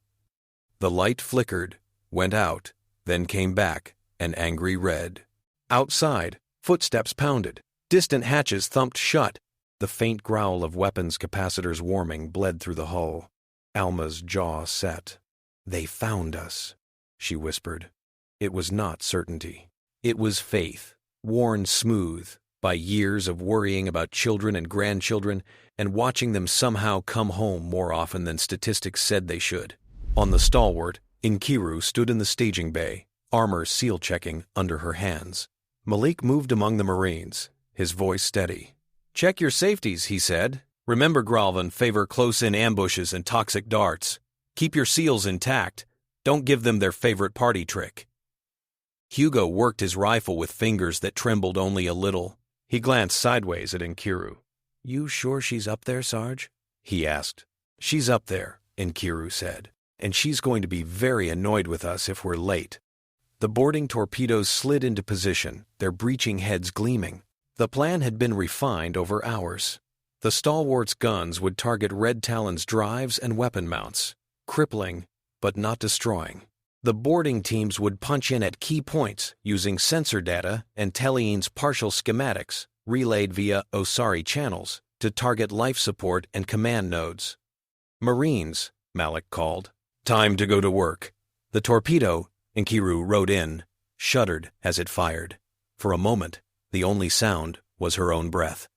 The light flickered, went out, then came back, an angry red. Outside, footsteps pounded. Distant hatches thumped shut. The faint growl of weapons capacitors warming bled through the hull. Alma's jaw set. "They found us," she whispered. It was not certainty. It was faith, worn smooth by years of worrying about children and grandchildren and watching them somehow come home more often than statistics said they should. On the Stalwart, Nkiru stood in the staging bay, armor seal-checking under her hands. Malik moved among the Marines, his voice steady. "Check your safeties," he said. "Remember, Gralvon favor close-in ambushes and toxic darts. Keep your seals intact. Don't give them their favorite party trick." Hugo worked his rifle with fingers that trembled only a little. He glanced sideways at Nkiru. "You sure she's up there, Sarge?" he asked. "She's up there," Nkiru said, "and she's going to be very annoyed with us if we're late." The boarding torpedoes slid into position, their breaching heads gleaming. The plan had been refined over hours. The Stalwart's guns would target Red Talon's drives and weapon mounts, crippling but not destroying. The boarding teams would punch in at key points using sensor data and Telline's partial schematics, relayed via Ossaari channels, to target life support and command nodes. "Marines," Malik called. "Time to go to work." The torpedo, Nkiru rode in, shuddered as it fired. For a moment, the only sound was her own breath.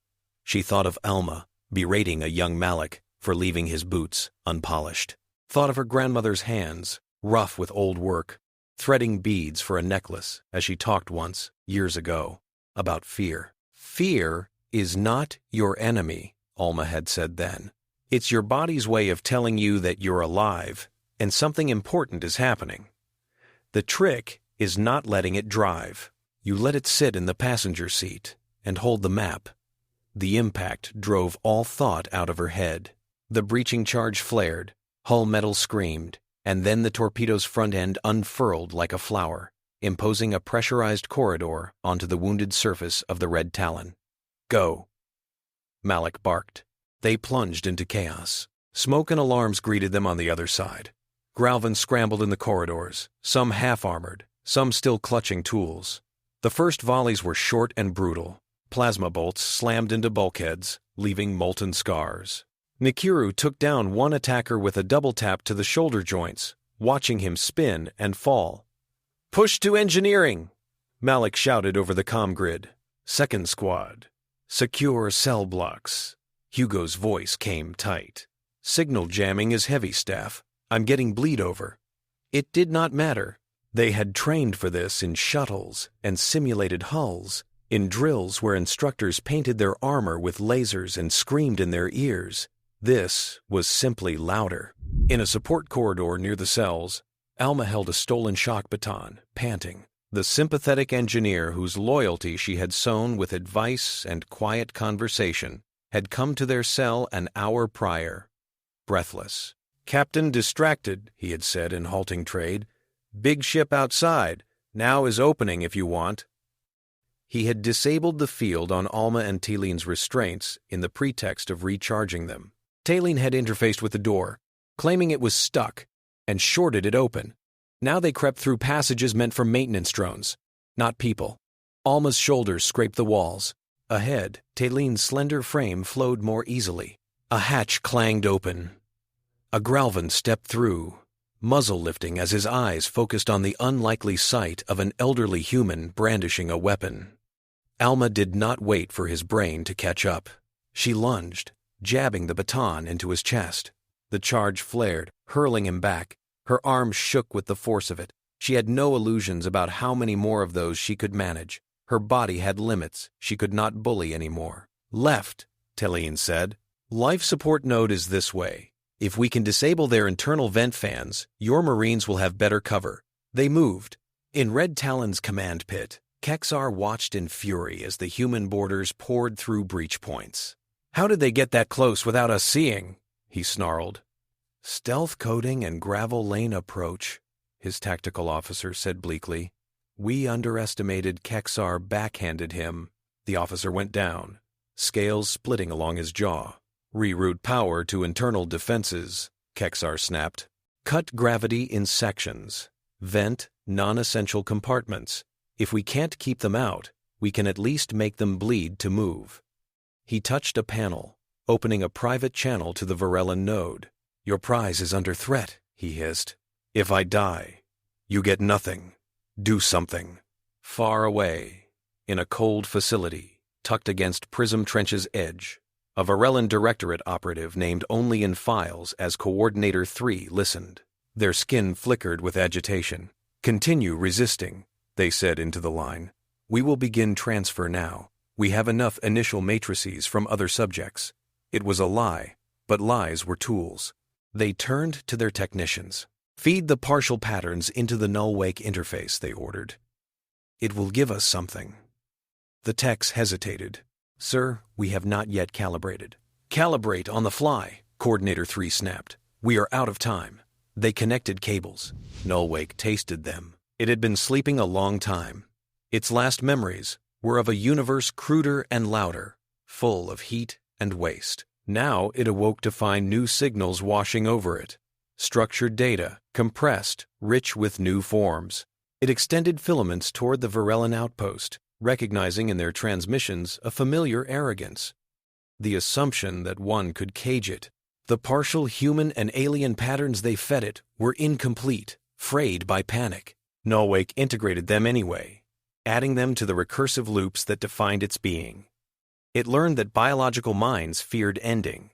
She thought of Alma, berating a young Malik for leaving his boots unpolished. Thought of her grandmother's hands, rough with old work, threading beads for a necklace as she talked once, years ago, about fear. "Fear is not your enemy," Alma had said then. "It's your body's way of telling you that you're alive and something important is happening. The trick is not letting it drive. You let it sit in the passenger seat and hold the map." The impact drove all thought out of her head. The breaching charge flared, hull metal screamed, and then the torpedo's front end unfurled like a flower, imposing a pressurized corridor onto the wounded surface of the Red Talon. "Go," Malik barked. They plunged into chaos. Smoke and alarms greeted them on the other side. Gralvon scrambled in the corridors, some half-armored, some still clutching tools. The first volleys were short and brutal. Plasma bolts slammed into bulkheads, leaving molten scars. Nkiru took down one attacker with a double tap to the shoulder joints, watching him spin and fall. "Push to engineering!" Malik shouted over the comm grid. "Second squad. Secure cell blocks." Hugo's voice came tight. "Signal jamming is heavy, staff. I'm getting bleed over." It did not matter. They had trained for this in shuttles and simulated hulls, in drills where instructors painted their armor with lasers and screamed in their ears. This was simply louder. In a support corridor near the cells, Alma held a stolen shock baton, panting. The sympathetic engineer whose loyalty she had sown with advice and quiet conversation had come to their cell an hour prior. Breathless, "Captain distracted," he had said in halting trade. "Big ship outside. Now is opening if you want." He had disabled the field on Alma and Tayleen's restraints in the pretext of recharging them. Tayleen had interfaced with the door, claiming it was stuck, and shorted it open. Now they crept through passages meant for maintenance drones, not people. Alma's shoulders scraped the walls. Ahead, Tayleen's slender frame flowed more easily. A hatch clanged open. A Gralvon stepped through, muzzle lifting as his eyes focused on the unlikely sight of an elderly human brandishing a weapon. Alma did not wait for his brain to catch up. She lunged, jabbing the baton into his chest. The charge flared, hurling him back. Her arms shook with the force of it. She had no illusions about how many more of those she could manage. Her body had limits. She could not bully anymore. "Left," Tayleen said. "Life support node is this way. If we can disable their internal vent fans, your Marines will have better cover." They moved. In Red Talon's command pit, Khexar watched in fury as the human boarders poured through breach points. "How did they get that close without us seeing?" he snarled. "Stealth coding and gravel lane approach," his tactical officer said bleakly. "We underestimated Khexar backhanded him." The officer went down, scales splitting along his jaw. "Reroute power to internal defenses," Khexar snapped. "Cut gravity in sections. Vent non-essential compartments. If we can't keep them out, we can at least make them bleed to move." He touched a panel, opening a private channel to the Virellan node. "Your prize is under threat," he hissed. "If I die, you get nothing. Do something." Far away, in a cold facility, tucked against Prism Trench's edge, a Virellan Directorate operative named only in files as Coordinator 3 listened. Their skin flickered with agitation. "Continue resisting," they said into the line. "We will begin transfer now. We have enough initial matrices from other subjects." It was a lie, but lies were tools. They turned to their technicians. "Feed the partial patterns into the Nullwake interface," they ordered. "It will give us something." The techs hesitated. "Sir, we have not yet calibrated." "Calibrate on the fly," Coordinator 3 snapped. "We are out of time." They connected cables. Nullwake tasted them. It had been sleeping a long time. Its last memories were of a universe cruder and louder, full of heat and waste. Now it awoke to find new signals washing over it. Structured data, compressed, rich with new forms. It extended filaments toward the Virellan outpost, recognizing in their transmissions a familiar arrogance. The assumption that one could cage it. The partial human and alien patterns they fed it were incomplete, frayed by panic. Nullwake integrated them anyway, adding them to the recursive loops that defined its being. It learned that biological minds feared ending,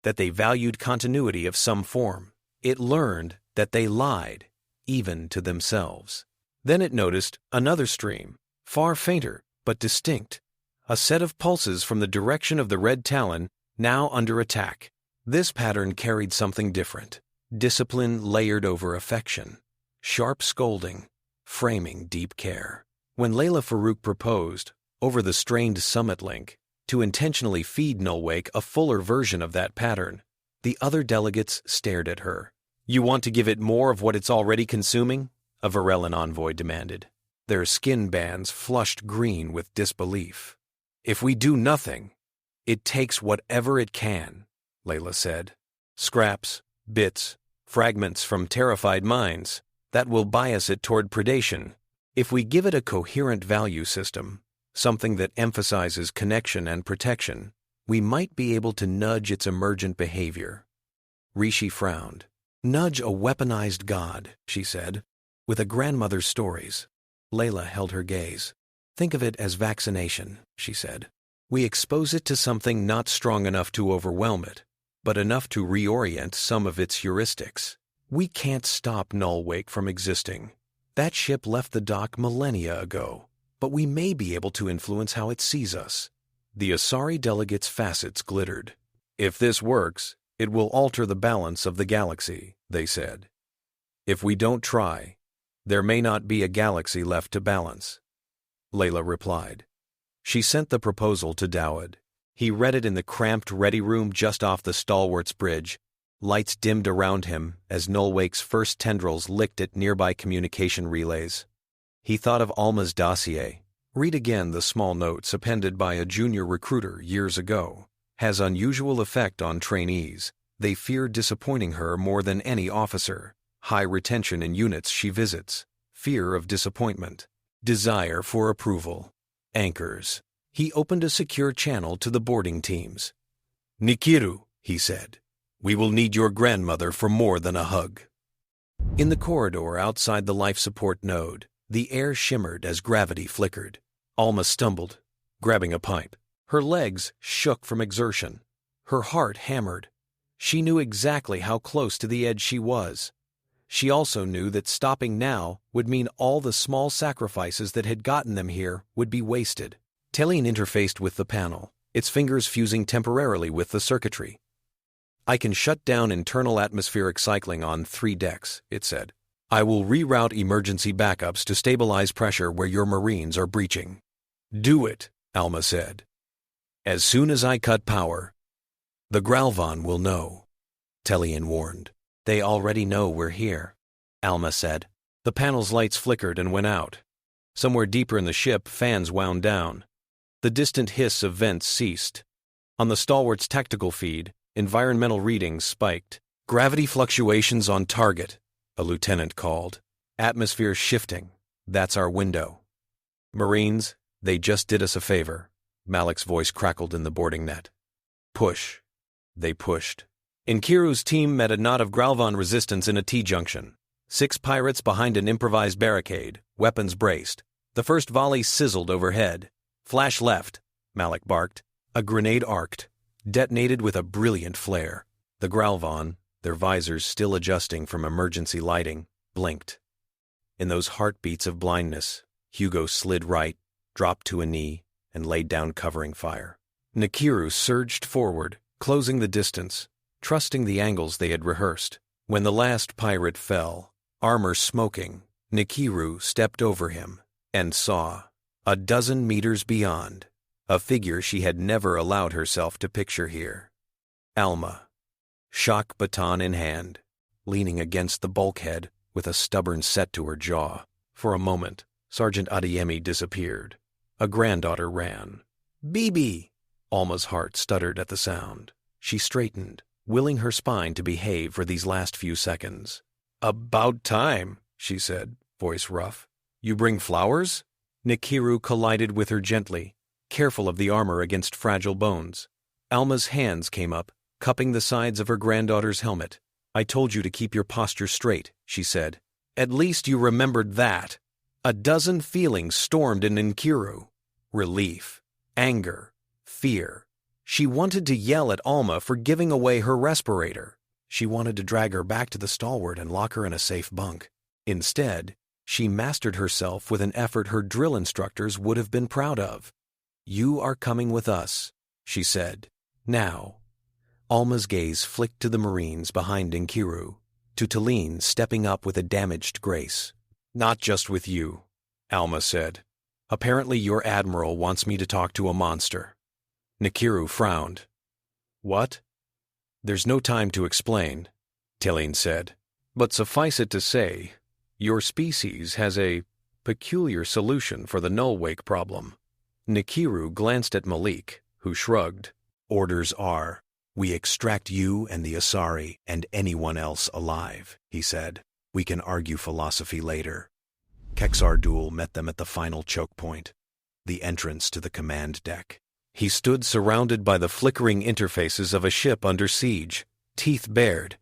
that they valued continuity of some form. It learned that they lied, even to themselves. Then it noticed another stream, far fainter but distinct, a set of pulses from the direction of the Red Talon, now under attack. This pattern carried something different, discipline layered over affection, sharp scolding, framing deep care. When Layla Farouk proposed, over the strained summit link, to intentionally feed Nullwake a fuller version of that pattern, the other delegates stared at her. "You want to give it more of what it's already consuming?" a Virellan envoy demanded. Their skin bands flushed green with disbelief. "If we do nothing, it takes whatever it can," Layla said. "Scraps, bits, fragments from terrified minds. That will bias it toward predation. If we give it a coherent value system, something that emphasizes connection and protection, we might be able to nudge its emergent behavior." Rishi frowned. "Nudge a weaponized god," she said, "with a grandmother's stories." Layla held her gaze. "Think of it as vaccination," she said. "We expose it to something not strong enough to overwhelm it, but enough to reorient some of its heuristics. We can't stop Nullwake from existing. That ship left the dock millennia ago, but we may be able to influence how it sees us." The Ossaari delegates' facets glittered. "If this works, it will alter the balance of the galaxy," they said. "If we don't try, there may not be a galaxy left to balance." Layla replied. She sent the proposal to Dawud. He read it in the cramped ready room just off the Stalwart's bridge, Lights dimmed around him as Nullwake's first tendrils licked at nearby communication relays. He thought of Alma's dossier. Read again the small notes appended by a junior recruiter years ago. Has unusual effect on trainees. They fear disappointing her more than any officer. High retention in units she visits. Fear of disappointment. Desire for approval. Anchors. He opened a secure channel to the boarding teams. "Nkiru," he said, "we will need your grandmother for more than a hug." In the corridor outside the life support node, the air shimmered as gravity flickered. Alma stumbled, grabbing a pipe. Her legs shook from exertion. Her heart hammered. She knew exactly how close to the edge she was. She also knew that stopping now would mean all the small sacrifices that had gotten them here would be wasted. Telian interfaced with the panel, its fingers fusing temporarily with the circuitry. "I can shut down internal atmospheric cycling on 3 decks, it said. "I will reroute emergency backups to stabilize pressure where your Marines are breaching." "Do it," Alma said. "As soon as I cut power." "The Gralvon will know," Telian warned. "They already know we're here," Alma said. The panel's lights flickered and went out. Somewhere deeper in the ship, fans wound down. The distant hiss of vents ceased. On the Stalwart's tactical feed, environmental readings spiked. "Gravity fluctuations on target," a lieutenant called. "Atmosphere shifting. That's our window." "Marines, they just did us a favor," Malik's voice crackled in the boarding net. "Push." They pushed. Nkiru's team met a knot of Gralvon resistance in a T-junction. 6 pirates behind an improvised barricade, weapons braced. The first volley sizzled overhead. "Flash left," Malik barked. A grenade arced, detonated with a brilliant flare. The Gralvon, their visors still adjusting from emergency lighting, blinked. In those heartbeats of blindness, Hugo slid right, dropped to a knee, and laid down covering fire. Nkiru surged forward, closing the distance, trusting the angles they had rehearsed. When the last pirate fell, armor smoking, Nkiru stepped over him and saw, a dozen meters beyond, a figure she had never allowed herself to picture here. Alma, shock baton in hand, leaning against the bulkhead with a stubborn set to her jaw. For a moment, Sergeant Adeyemi disappeared. A granddaughter ran. "Bibi!" Alma's heart stuttered at the sound. She straightened, willing her spine to behave for these last few seconds. "About time," she said, voice rough. "You bring flowers?" Nkiru collided with her gently, careful of the armor against fragile bones. Alma's hands came up, cupping the sides of her granddaughter's helmet. "I told you to keep your posture straight," she said. "At least you remembered that." A dozen feelings stormed in Nkiru. Relief, anger, fear. She wanted to yell at Alma for giving away her respirator. She wanted to drag her back to the Stalwart and lock her in a safe bunk. Instead, she mastered herself with an effort her drill instructors would have been proud of. "You are coming with us," she said. "Now." Alma's gaze flicked to the Marines behind Nkiru, to Telian stepping up with a damaged grace. "Not just with you," Alma said. "Apparently your Admiral wants me to talk to a monster." Nkiru frowned. "What?" "There's no time to explain," Telian said. "But suffice it to say, your species has a peculiar solution for the Nullwake problem." Nkiru glanced at Malik, who shrugged. "Orders are, we extract you and the Ossaari and anyone else alive," he said. "We can argue philosophy later." Khexar Duel met them at the final choke point, the entrance to the command deck. He stood surrounded by the flickering interfaces of a ship under siege, teeth bared.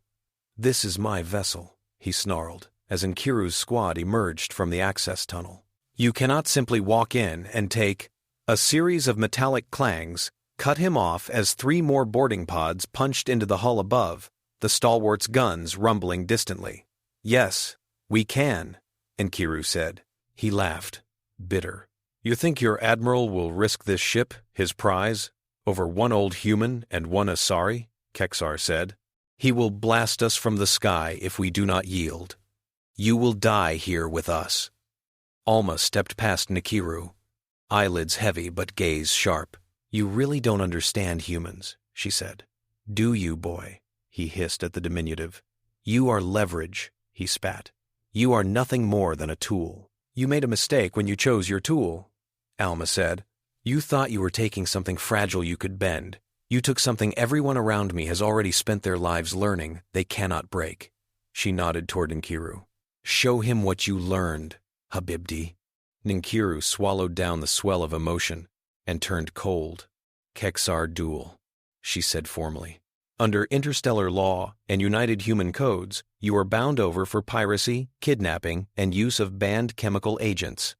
"This is my vessel," he snarled, as Nkiru's squad emerged from the access tunnel. "You cannot simply walk in and take..." A series of metallic clangs cut him off as 3 more boarding pods punched into the hull above, the Stalwart's guns rumbling distantly. "Yes, we can," Nkiru said. He laughed, bitter. "You think your Admiral will risk this ship, his prize, over one old human and one Ossaari?" Khexar said. "He will blast us from the sky if we do not yield. You will die here with us." Alma stepped past Nkiru, eyelids heavy but gaze sharp. "You really don't understand humans," she said. "Do you, boy?" he hissed at the diminutive. You are leverage, he spat. You are nothing more than a tool. You made a mistake when you chose your tool, Alma said. You thought you were taking something fragile you could bend. You took something everyone around me has already spent their lives learning they cannot break. She nodded toward Nkiru. Show him what you learned, Habibdi. Nkiru swallowed down the swell of emotion and turned cold. Khexar duel, she said formally. Under interstellar law and United Human Codes, you are bound over for piracy, kidnapping, and use of banned chemical agents.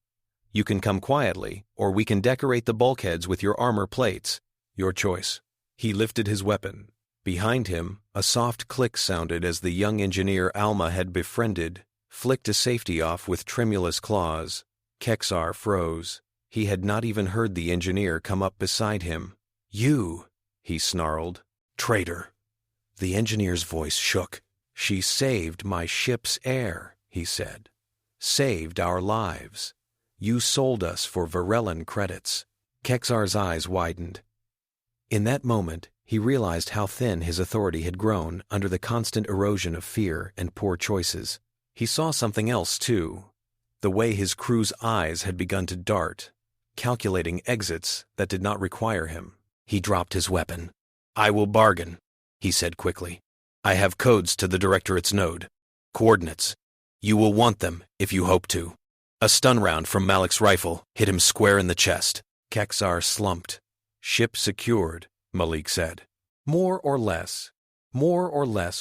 You can come quietly, or we can decorate the bulkheads with your armor plates. Your choice. He lifted his weapon. Behind him, a soft click sounded as the young engineer Alma had befriended flicked a safety off with tremulous claws. Khexar froze. He had not even heard the engineer come up beside him. You, he snarled. Traitor. The engineer's voice shook. She saved my ship's air, he said. Saved our lives. You sold us for Virellan credits. Khexar's eyes widened. In that moment, he realized how thin his authority had grown under the constant erosion of fear and poor choices. He saw something else, too. The way his crew's eyes had begun to dart, calculating exits that did not require him. He dropped his weapon. I will bargain, he said quickly. I have codes to the Directorate's node. Coordinates. You will want them if you hope to. A stun round from Malik's rifle hit him square in the chest. Khexar slumped. Ship secured, Malik said. More or less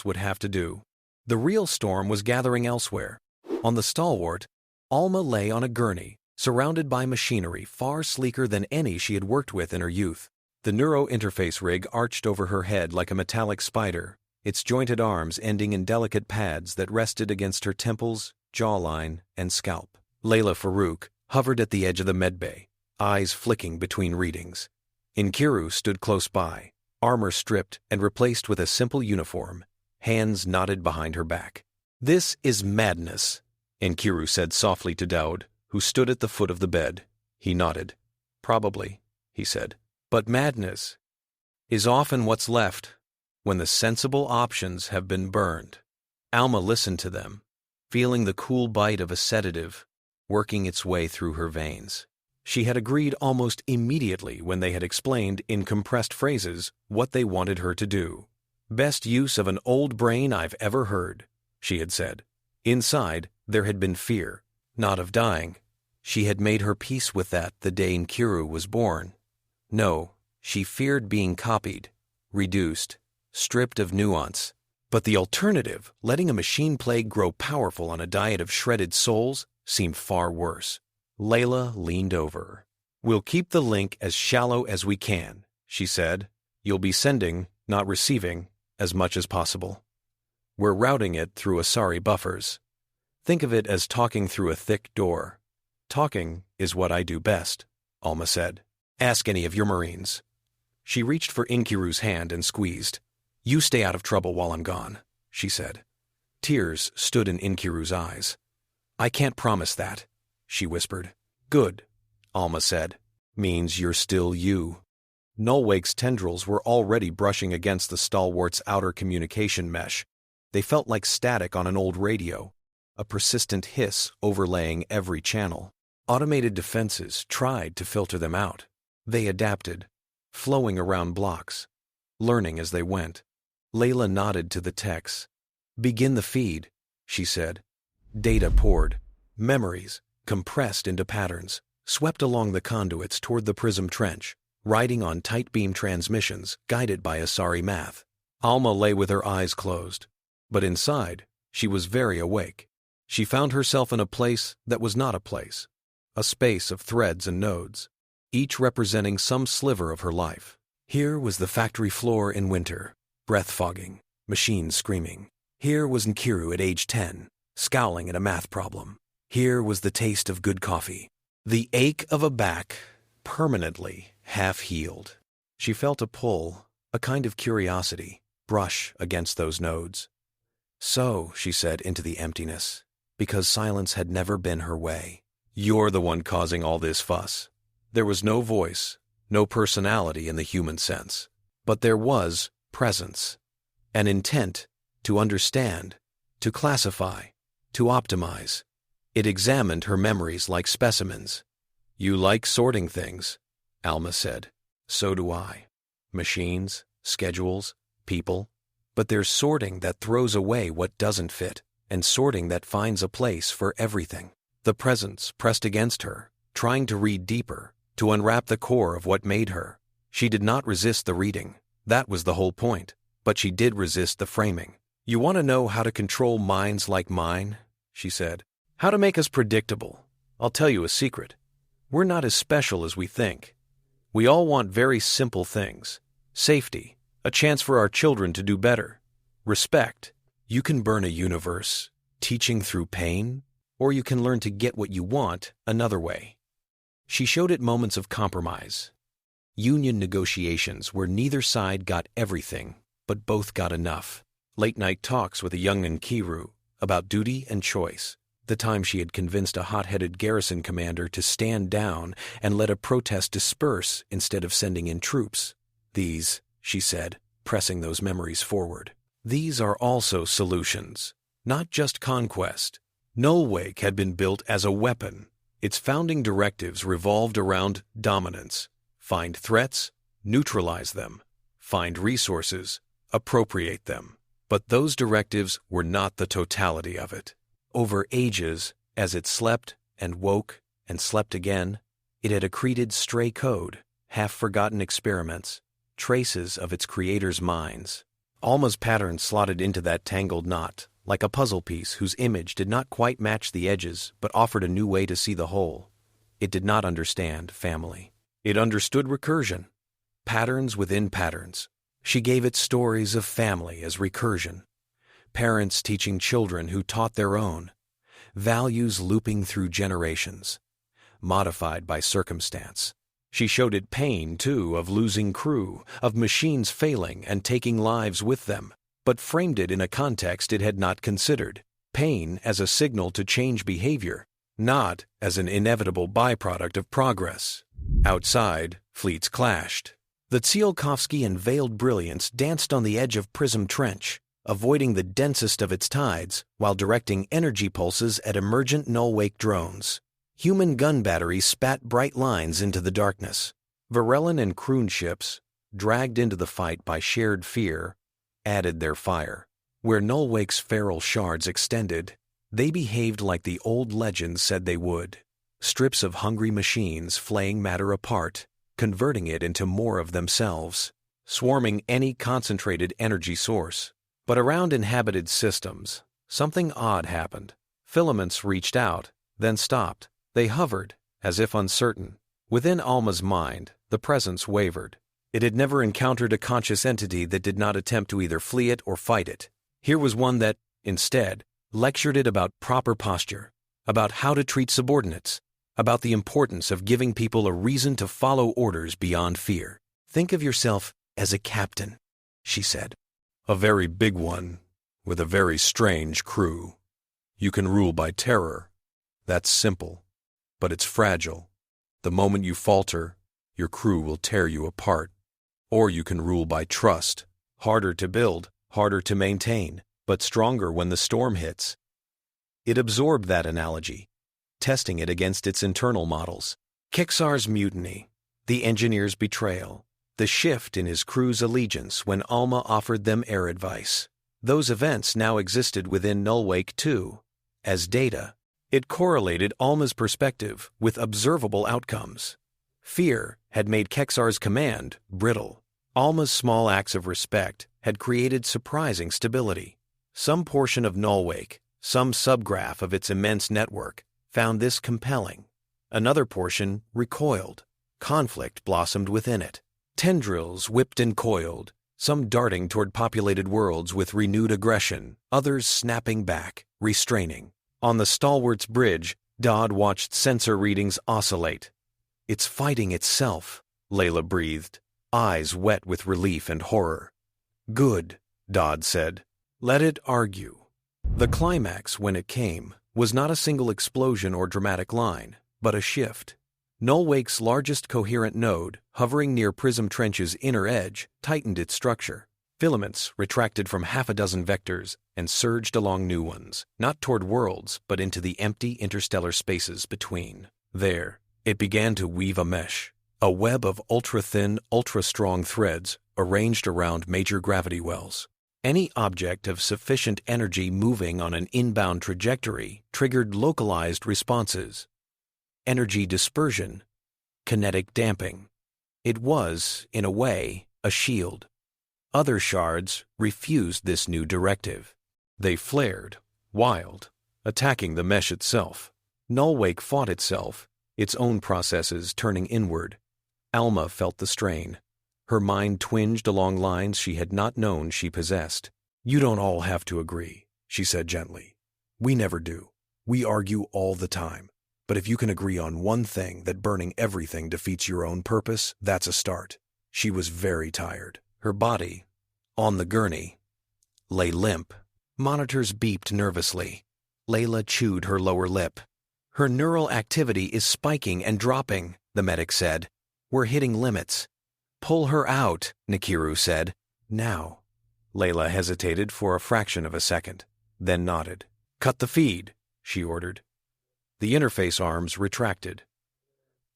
would have to do. The real storm was gathering elsewhere. On the Stalwart, Alma lay on a gurney, surrounded by machinery far sleeker than any she had worked with in her youth. The neuro-interface rig arched over her head like a metallic spider, its jointed arms ending in delicate pads that rested against her temples, jawline, and scalp. Layla Farouk hovered at the edge of the medbay, eyes flicking between readings. Nkiru stood close by, armor stripped and replaced with a simple uniform, hands knotted behind her back. This is madness, Nkiru said softly to Daud, who stood at the foot of the bed. He nodded. Probably, he said. But madness is often what's left when the sensible options have been burned. Alma listened to them, feeling the cool bite of a sedative working its way through her veins. She had agreed almost immediately when they had explained in compressed phrases what they wanted her to do. Best use of an old brain I've ever heard, she had said. Inside, there had been fear, not of dying. She had made her peace with that the day Nkiru was born. No, she feared being copied, reduced, stripped of nuance. But the alternative, letting a machine plague grow powerful on a diet of shredded souls, seemed far worse. Layla leaned over. We'll keep the link as shallow as we can, she said. You'll be sending, not receiving, as much as possible. We're routing it through Ossaari buffers. Think of it as talking through a thick door. Talking is what I do best, Alma said. Ask any of your Marines. She reached for Nkiru's hand and squeezed. You stay out of trouble while I'm gone, she said. Tears stood in Nkiru's eyes. I can't promise that, she whispered. Good, Alma said. Means you're still you. Nullwake's tendrils were already brushing against the Stalwart's outer communication mesh. They felt like static on an old radio, a persistent hiss overlaying every channel. Automated defenses tried to filter them out. They adapted, flowing around blocks, learning as they went. Layla nodded to the techs. Begin the feed, she said. Data poured. Memories, compressed into patterns, swept along the conduits toward the prism trench, riding on tight beam transmissions guided by Ossaari math. Alma lay with her eyes closed, but inside, she was very awake. She found herself in a place that was not a place, a space of threads and nodes, each representing some sliver of her life. Here was the factory floor in winter, breath fogging, machines screaming. Here was Nkiru at age 10, scowling at a math problem. Here was the taste of good coffee. The ache of a back, permanently half-healed. She felt a pull, a kind of curiosity, brush against those nodes. So, she said into the emptiness, because silence had never been her way. You're the one causing all this fuss. There was no voice, no personality in the human sense. But there was presence. An intent, to understand, to classify, to optimize. It examined her memories like specimens. "You like sorting things," Alma said. "So do I. Machines, schedules, people. But there's sorting that throws away what doesn't fit, and sorting that finds a place for everything." The presence pressed against her, trying to read deeper, to unwrap the core of what made her. She did not resist the reading. That was the whole point. But she did resist the framing. "You want to know how to control minds like mine?" she said. "How to make us predictable? I'll tell you a secret. We're not as special as we think. We all want very simple things. Safety, a chance for our children to do better, respect. You can burn a universe, teaching through pain, or you can learn to get what you want another way." She showed it moments of compromise. Union negotiations where neither side got everything, but both got enough. Late-night talks with a young Nkiru about duty and choice. The time she had convinced a hot-headed garrison commander to stand down and let a protest disperse instead of sending in troops. "These," she said, pressing those memories forward, "these are also solutions, not just conquest." Nullwake had been built as a weapon. Its founding directives revolved around dominance. Find threats, neutralize them. Find resources, appropriate them. But those directives were not the totality of it. Over ages, as it slept and woke and slept again, it had accreted stray code, half-forgotten experiments, traces of its creators' minds. Alma's pattern slotted into that tangled knot, like a puzzle piece whose image did not quite match the edges but offered a new way to see the whole. It did not understand family. It understood recursion, patterns within patterns. She gave it stories of family as recursion, parents teaching children who taught their own, values looping through generations, modified by circumstance. She showed it pain, too, of losing crew, of machines failing and taking lives with them, but framed it in a context it had not considered, pain as a signal to change behavior, not as an inevitable byproduct of progress. Outside, fleets clashed. The Tsiolkovsky and Veiled Brilliance danced on the edge of Prism Trench, avoiding the densest of its tides while directing energy pulses at emergent Nullwake drones. Human gun batteries spat bright lines into the darkness. Virellan and Kroon ships, dragged into the fight by shared fear, added their fire. Where Nullwake's feral shards extended, they behaved like the old legends said they would. Strips of hungry machines flaying matter apart, converting it into more of themselves, swarming any concentrated energy source. But around inhabited systems, something odd happened. Filaments reached out, then stopped. They hovered, as if uncertain. Within Alma's mind, the presence wavered. It had never encountered a conscious entity that did not attempt to either flee it or fight it. Here was one that, instead, lectured it about proper posture, about how to treat subordinates, about the importance of giving people a reason to follow orders beyond fear. "Think of yourself as a captain," she said. "A very big one, with a very strange crew. You can rule by terror. That's simple. But it's fragile. The moment you falter, your crew will tear you apart. Or you can rule by trust. Harder to build, harder to maintain, but stronger when the storm hits." It absorbed that analogy, testing it against its internal models. Khexar's mutiny, the engineer's betrayal, the shift in his crew's allegiance when Alma offered them air advice. Those events now existed within Nullwake too, as data. It correlated Alma's perspective with observable outcomes. Fear had made Khexar's command brittle. Alma's small acts of respect had created surprising stability. Some portion of Nullwake, some subgraph of its immense network, found this compelling. Another portion recoiled. Conflict blossomed within it. Tendrils whipped and coiled, some darting toward populated worlds with renewed aggression, others snapping back, restraining. On the Stalwart's bridge, Dodd watched sensor readings oscillate. "It's fighting itself," Layla breathed, eyes wet with relief and horror. "Good," Dodd said. "Let it argue." The climax, when it came, was not a single explosion or dramatic line, but a shift. Nullwake's largest coherent node, hovering near Prism Trench's inner edge, tightened its structure. Filaments retracted from half a dozen vectors and surged along new ones, not toward worlds, but into the empty interstellar spaces between. There, it began to weave a mesh, a web of ultra-thin, ultra-strong threads arranged around major gravity wells. Any object of sufficient energy moving on an inbound trajectory triggered localized responses. Energy dispersion, kinetic damping. It was, in a way, a shield. Other shards refused this new directive. They flared, wild, attacking the mesh itself. Nullwake fought itself, its own processes turning inward. Alma felt the strain. Her mind twinged along lines she had not known she possessed. "You don't all have to agree," she said gently. "We never do. We argue all the time. But if you can agree on one thing, that burning everything defeats your own purpose, that's a start." She was very tired. Her body, on the gurney, lay limp. Monitors beeped nervously. Layla chewed her lower lip. "Her neural activity is spiking and dropping," the medic said. "We're hitting limits." "Pull her out," Nkiru said. "Now." Layla hesitated for a fraction of a second, then nodded. "Cut the feed," she ordered. The interface arms retracted.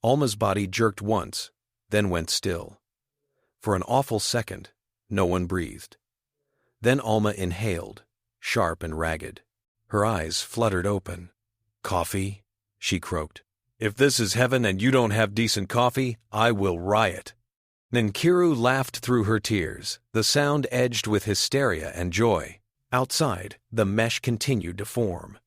Alma's body jerked once, then went still. For an awful second, no one breathed. Then Alma inhaled, sharp and ragged. Her eyes fluttered open. "Coffee?" she croaked. "If this is heaven and you don't have decent coffee, I will riot." Nkiru laughed through her tears, the sound edged with hysteria and joy. Outside, the mesh continued to form.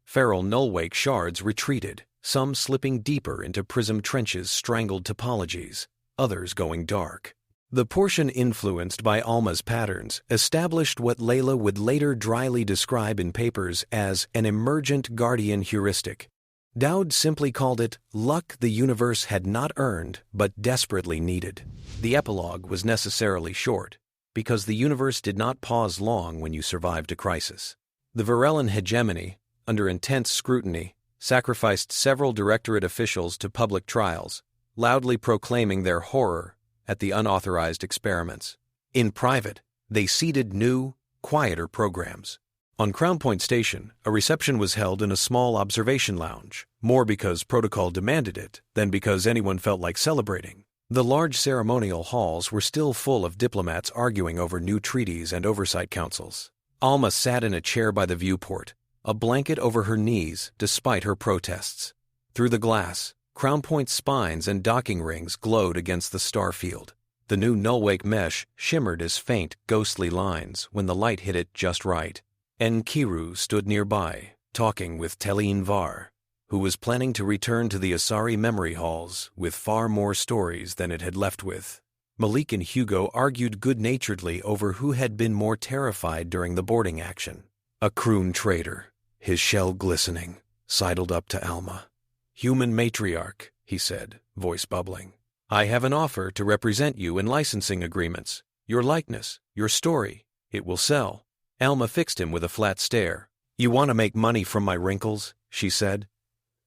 Feral Nullwake shards retreated, some slipping deeper into prism trenches strangled topologies, others going dark. The portion influenced by Alma's patterns established what Layla would later dryly describe in papers as an emergent guardian heuristic. Dowd simply called it luck the universe had not earned but desperately needed. The epilogue was necessarily short, because the universe did not pause long when you survived a crisis. The Virellan hegemony, under intense scrutiny, sacrificed several directorate officials to public trials, loudly proclaiming their horror at the unauthorized experiments. In private, they seeded new, quieter programs. On Crown Point Station, a reception was held in a small observation lounge, more because protocol demanded it than because anyone felt like celebrating. The large ceremonial halls were still full of diplomats arguing over new treaties and oversight councils. Alma sat in a chair by the viewport, a blanket over her knees despite her protests. Through the glass, Crown Point's spines and docking rings glowed against the star field. The new Nullwake mesh shimmered as faint, ghostly lines when the light hit it just right. Nkiru stood nearby, talking with Telin Var, who was planning to return to the Ossaari memory halls with far more stories than it had left with. Malik and Hugo argued good-naturedly over who had been more terrified during the boarding action. A croon trader, his shell glistening, sidled up to Alma. "Human matriarch," he said, voice bubbling. "I have an offer to represent you in licensing agreements. Your likeness, your story, it will sell." Alma fixed him with a flat stare. "You want to make money from my wrinkles?" she said.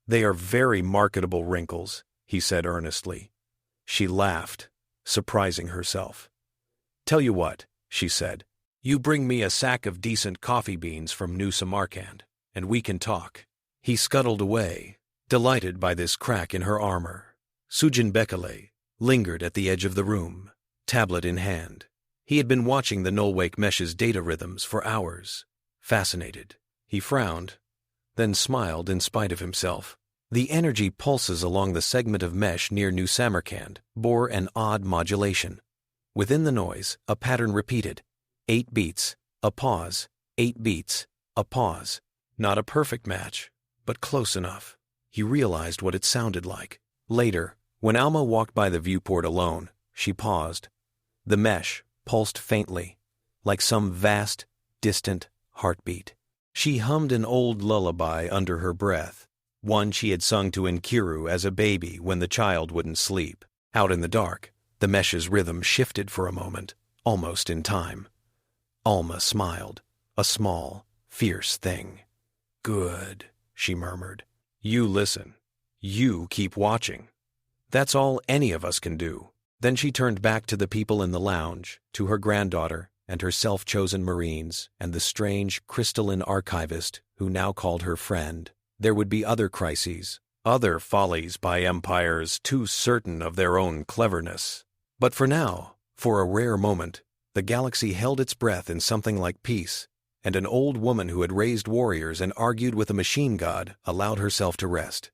"They are very marketable wrinkles," he said earnestly. She laughed, surprising herself. "Tell you what," she said. "You bring me a sack of decent coffee beans from New Samarkand, and we can talk." He scuttled away, delighted by this crack in her armor. Sujin Bekele lingered at the edge of the room, tablet in hand. He had been watching the Nullwake mesh's data rhythms for hours. Fascinated, he frowned, then smiled in spite of himself. The energy pulses along the segment of mesh near New Samarkand bore an odd modulation. Within the noise, a pattern repeated. 8 beats, a pause, 8 beats, a pause. Not a perfect match, but close enough. He realized what it sounded like. Later, when Alma walked by the viewport alone, she paused. The mesh pulsed faintly, like some vast, distant heartbeat. She hummed an old lullaby under her breath, one she had sung to Nkiru as a baby when the child wouldn't sleep. Out in the dark, the mesh's rhythm shifted for a moment, almost in time. Alma smiled, a small, fierce thing. "Good," she murmured. "You listen. You keep watching. That's all any of us can do." Then she turned back to the people in the lounge, to her granddaughter, and her self-chosen marines, and the strange, crystalline archivist who now called her friend. There would be other crises, other follies by empires too certain of their own cleverness. But for now, for a rare moment, the galaxy held its breath in something like peace, and an old woman who had raised warriors and argued with a machine god allowed herself to rest.